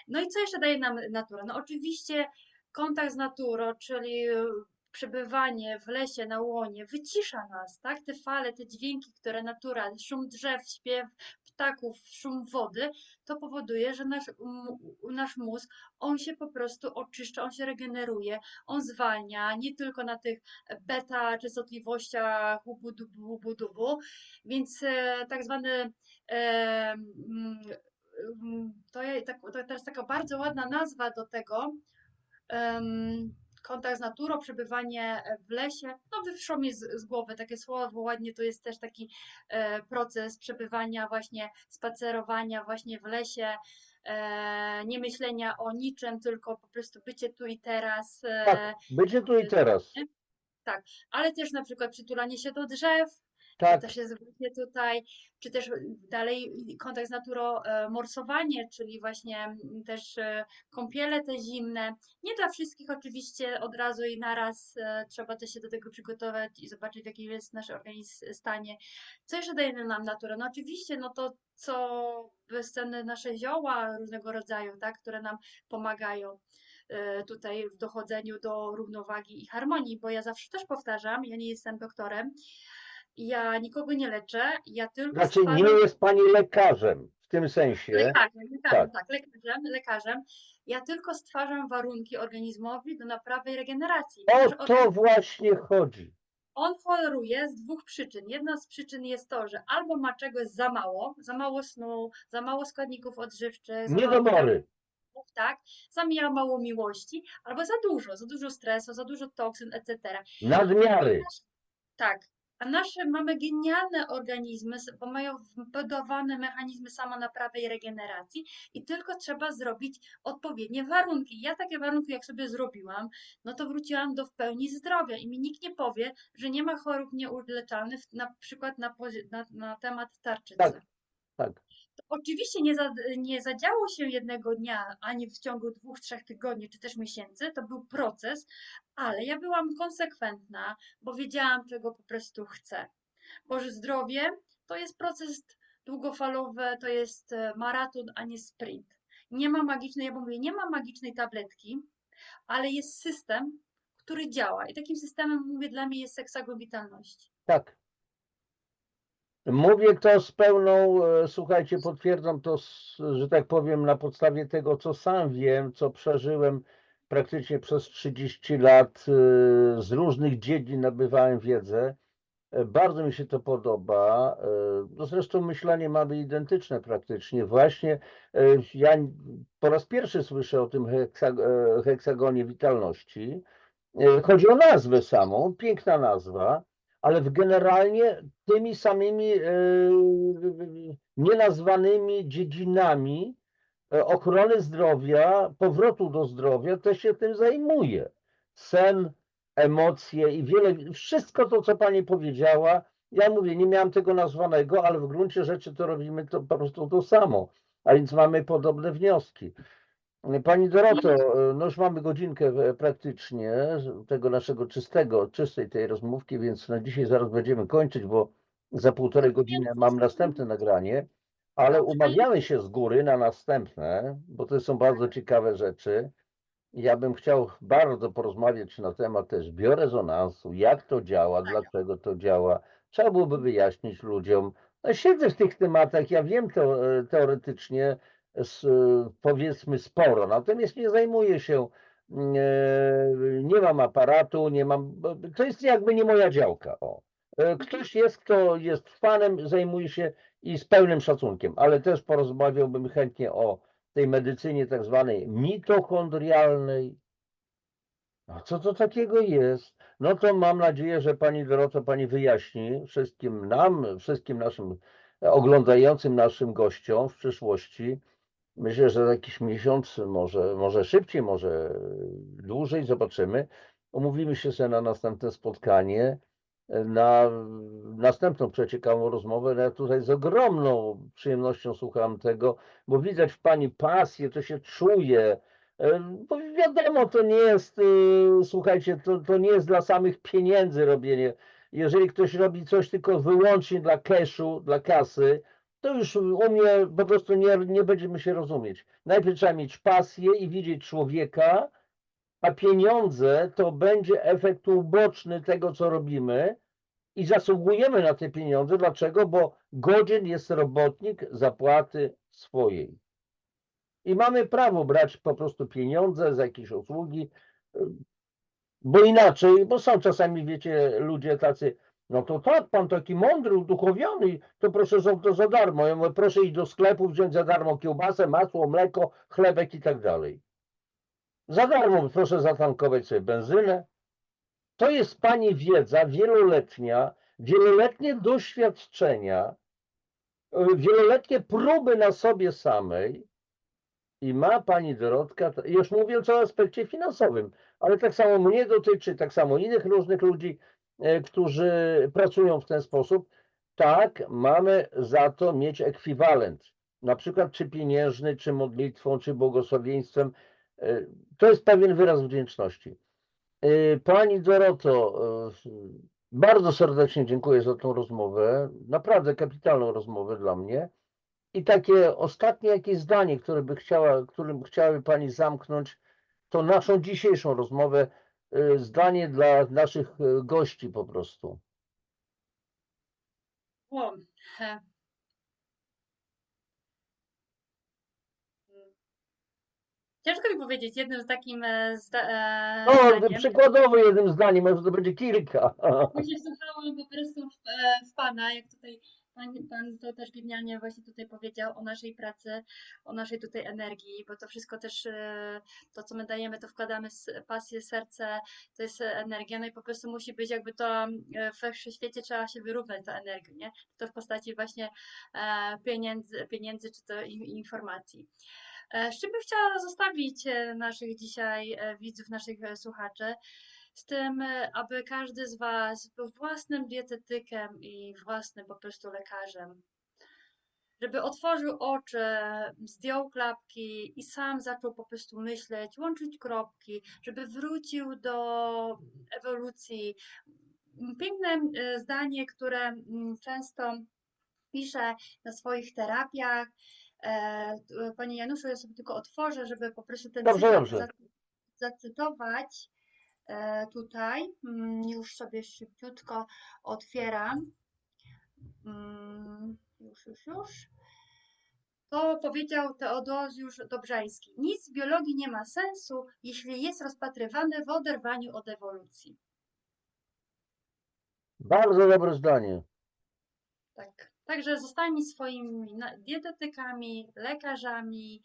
No i co jeszcze daje nam natura? No oczywiście kontakt z naturą, czyli przebywanie w lesie, na łonie, wycisza nas, tak? Te fale, te dźwięki, które natura, szum drzew, śpiew ptaków, szum wody, to powoduje, że nasz mózg, on się po prostu oczyszcza, on się regeneruje, on zwalnia, nie tylko na tych beta częstotliwościach łubu-dubu, więc tak zwany to teraz taka bardzo ładna nazwa do tego, kontakt z naturą, przebywanie w lesie, no wyszło mi z głowy takie słowo ładnie, to jest też taki proces przebywania właśnie, spacerowania właśnie w lesie, nie myślenia o niczym, tylko po prostu bycie tu i teraz. Tak, będzie tu i teraz. Tak, ale też na przykład przytulanie się do drzew, to Tak, też jest właśnie tutaj, czy też dalej kontakt z naturą, morsowanie, czyli właśnie też kąpiele te zimne. Nie dla wszystkich oczywiście od razu i naraz, trzeba też się do tego przygotować i zobaczyć, w jakim jest nasz organizm stanie. Co jeszcze daje nam natura? No oczywiście, no to co bezcenne nasze zioła różnego rodzaju, tak, które nam pomagają. tutaj w dochodzeniu do równowagi i harmonii, bo ja zawsze też powtarzam, ja nie jestem doktorem, ja nikogo nie leczę, ja tylko Znaczy, nie stwarzam jest pani lekarzem w tym sensie. Tak. tak, lekarzem. Ja tylko stwarzam warunki organizmowi do naprawy i regeneracji. O Nasz to organizm, właśnie chodzi. on choruje z dwóch przyczyn. Jedna z przyczyn jest to, że albo ma czegoś za mało snu, za mało składników odżywczych, za mało Niedobory. vitamintów, tak, za mało miłości, albo za dużo stresu, za dużo toksyn, etc. Nadmiary. Tak, a nasze mamy genialne organizmy, bo mają wbudowane mechanizmy samonaprawy i regeneracji i tylko trzeba zrobić odpowiednie warunki. Ja takie warunki jak sobie zrobiłam, no to wróciłam do w pełni zdrowia i mi nikt nie powie, że nie ma chorób nieuleczalnych, na przykład na temat tarczycy. Tak, tak. Oczywiście nie zadziało się jednego dnia, ani w ciągu 2-3 tygodni, czy też miesięcy. To był proces, ale ja byłam konsekwentna, bo wiedziałam, czego po prostu chcę. Bo że zdrowie to jest proces długofalowy, to jest maraton, a nie sprint. Nie ma magicznej, ja mówię, nie ma magicznej tabletki, ale jest system, który działa. I takim systemem, mówię, dla mnie jest seksagon witalności. Tak. Mówię to z pełną, słuchajcie, potwierdzam to, że tak powiem, na podstawie tego, co sam wiem, co przeżyłem praktycznie przez 30 lat, z różnych dziedzin nabywałem wiedzę. Bardzo mi się to podoba. No zresztą myślenie mamy identyczne praktycznie. Właśnie ja po raz pierwszy słyszę o tym heksagonie witalności. Chodzi o nazwę samą, piękna nazwa, ale generalnie tymi samymi nienazwanymi dziedzinami ochrony zdrowia, powrotu do zdrowia też się tym zajmuje. Sen, emocje i wszystko to, co pani powiedziała, ja mówię, nie miałem tego nazwanego, ale w gruncie rzeczy to robimy to po prostu to samo, a więc mamy podobne wnioski. Pani Doroto, no już mamy godzinkę praktycznie tego naszego czystej tej rozmówki, więc na dzisiaj zaraz będziemy kończyć, bo za półtorej godziny mam następne nagranie, ale Dobrze, ale umawiamy się z góry na następne, bo to są bardzo ciekawe rzeczy. Ja bym chciał bardzo porozmawiać na temat też biorezonansu, jak to działa, dlaczego to działa. Trzeba byłoby wyjaśnić ludziom. No, siedzę w tych tematach, ja wiem to teoretycznie, powiedzmy sporo, natomiast nie zajmuję się, nie mam aparatu, nie mam, to jest jakby nie moja działka. O. Ktoś jest, kto jest fanem, zajmuje się i z pełnym szacunkiem, ale też porozmawiałbym chętnie o tej medycynie tak zwanej mitochondrialnej. A co to takiego jest? No to mam nadzieję, że pani Doroto, pani wyjaśni wszystkim nam, wszystkim naszym oglądającym naszym gościom w przyszłości. Myślę, że za jakiś miesiąc, może szybciej, może dłużej, zobaczymy. Umówimy się sobie na następne spotkanie, na następną przeciekałą rozmowę. No ja tutaj z ogromną przyjemnością słucham tego, bo widać w pani pasję, to się czuje. Bo wiadomo, to nie jest, słuchajcie, to nie jest dla samych pieniędzy robienie. Jeżeli ktoś robi coś tylko wyłącznie dla cashu, dla kasy, to już u mnie po prostu nie będziemy się rozumieć. Najpierw trzeba mieć pasję i widzieć człowieka, a pieniądze to będzie efekt uboczny tego, co robimy i zasługujemy na te pieniądze. Dlaczego? Bo godzien jest robotnik zapłaty swojej. I mamy prawo brać po prostu pieniądze za jakieś usługi, bo inaczej, bo są czasami, wiecie, ludzie tacy, no to tak, pan taki mądry, uduchowiony, to proszę to za darmo. Ja mówię, proszę iść do sklepu, wziąć za darmo kiełbasę, masło, mleko, chlebek i tak dalej. Za darmo proszę zatankować sobie benzynę. To jest pani wiedza wieloletnia, wieloletnie doświadczenia, wieloletnie próby na sobie samej i ma pani Dorotka, już mówiąc o aspekcie finansowym, ale tak samo mnie dotyczy, tak samo innych różnych ludzi, którzy pracują w ten sposób. Tak, mamy za to mieć ekwiwalent, na przykład czy pieniężny, czy modlitwą, czy błogosławieństwem. To jest pewien wyraz wdzięczności. Pani Doroto, bardzo serdecznie dziękuję za tą rozmowę, naprawdę kapitalną rozmowę dla mnie. I takie ostatnie jakieś zdanie, którym chciałaby pani zamknąć tą naszą dzisiejszą rozmowę, zdanie dla naszych gości po prostu. O, e, ciężko mi powiedzieć jednym takim No, zdaniem. przykładowo jednym zdaniem, może to będzie kilka. Ja się wsłuchałam po prostu w Pana, jak tutaj pan to też genialnie właśnie tutaj powiedział o naszej pracy, o naszej tutaj energii, bo to wszystko też, to co my dajemy, to wkładamy pasję, serce, to jest energia, no i po prostu musi być jakby to we wszechświecie trzeba się wyrównać tę energię, nie? To w postaci właśnie pieniędzy czy to informacji. Z czym bym chciała zostawić naszych dzisiaj widzów, naszych słuchaczy, z tym, aby każdy z Was był własnym dietetykiem i własnym po prostu lekarzem. Żeby otworzył oczy, zdjął klapki i sam zaczął po prostu myśleć, łączyć kropki, żeby wrócił do ewolucji. Piękne zdanie, które często piszę na swoich terapiach. Panie Januszu, ja sobie tylko otworzę, żeby po prostu ten Dobrze, cytat dobrze. zacytować. Tutaj już sobie szybciutko otwieram. Już. To powiedział Teodozjusz Dobrzański. Nic w biologii nie ma sensu, jeśli jest rozpatrywane w oderwaniu od ewolucji. Bardzo dobre zdanie. Tak. Także zostańmy swoimi dietetykami, lekarzami.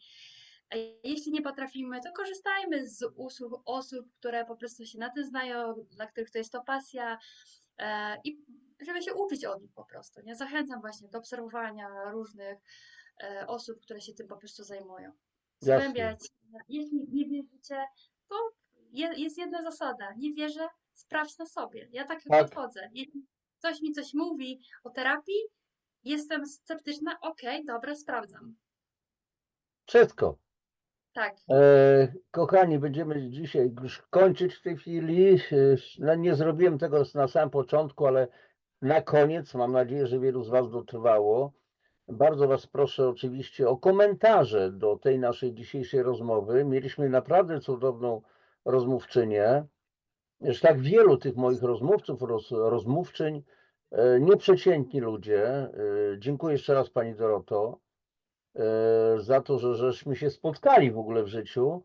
A jeśli nie potrafimy, to korzystajmy z usług osób, które po prostu się na tym znają, dla których to jest to pasja i żeby się uczyć od nich po prostu. Nie zachęcam właśnie do obserwowania różnych osób, które się tym po prostu zajmują. Jasne. Zgłębiać. Jeśli nie wierzycie, to jest jedna zasada. Nie wierzę, sprawdź na sobie. Ja tak Tak, podchodzę. Jeśli ktoś mi coś mówi o terapii, jestem sceptyczna, okej, dobra, sprawdzam. wszystko. Tak, Kochani, będziemy dzisiaj już kończyć w tej chwili. No, nie zrobiłem tego na samym początku, ale na koniec, mam nadzieję, że wielu z Was dotrwało. Bardzo Was proszę oczywiście o komentarze do tej naszej dzisiejszej rozmowy. Mieliśmy naprawdę cudowną rozmówczynię. Już tak wielu tych moich rozmówców, rozmówczyń, nieprzeciętni ludzie. Dziękuję jeszcze raz Pani Doroto za to, że żeśmy się spotkali w ogóle w życiu.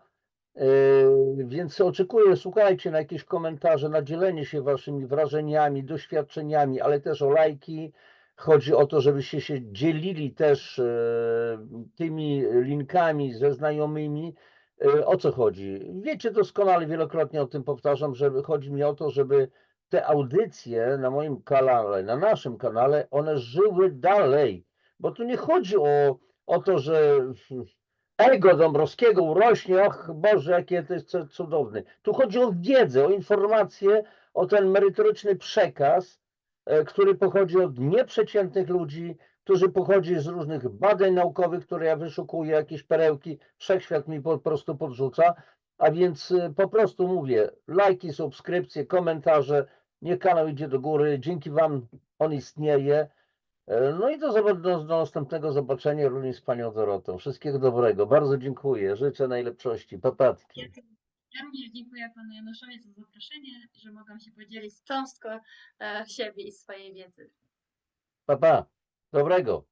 Więc oczekuję, słuchajcie, na jakieś komentarze, na dzielenie się waszymi wrażeniami, doświadczeniami, ale też o lajki. Chodzi o to, żebyście się dzielili też tymi linkami ze znajomymi. O co chodzi? Wiecie doskonale, wielokrotnie o tym powtarzam, że chodzi mi o to, żeby te audycje na moim kanale, na naszym kanale, one żyły dalej. Bo tu nie chodzi o to, że ego Dąbrowskiego urośnie, och Boże, jakie to jest cudowne. Tu chodzi o wiedzę, o informacje, o ten merytoryczny przekaz, który pochodzi od nieprzeciętnych ludzi, którzy pochodzi z różnych badań naukowych, które ja wyszukuję, jakieś perełki, wszechświat mi po prostu podrzuca, a więc po prostu mówię, lajki, subskrypcje, komentarze, niech kanał idzie do góry, dzięki Wam on istnieje. No i do następnego zobaczenia również z Panią Dorotą. Wszystkiego dobrego. Bardzo dziękuję. Życzę najlepszości. ja, Papatki. ja również dziękuję panu Januszowi za zaproszenie, że mogłam się podzielić z cząstką siebie i swojej wiedzy. Pa, pa. Dobrego.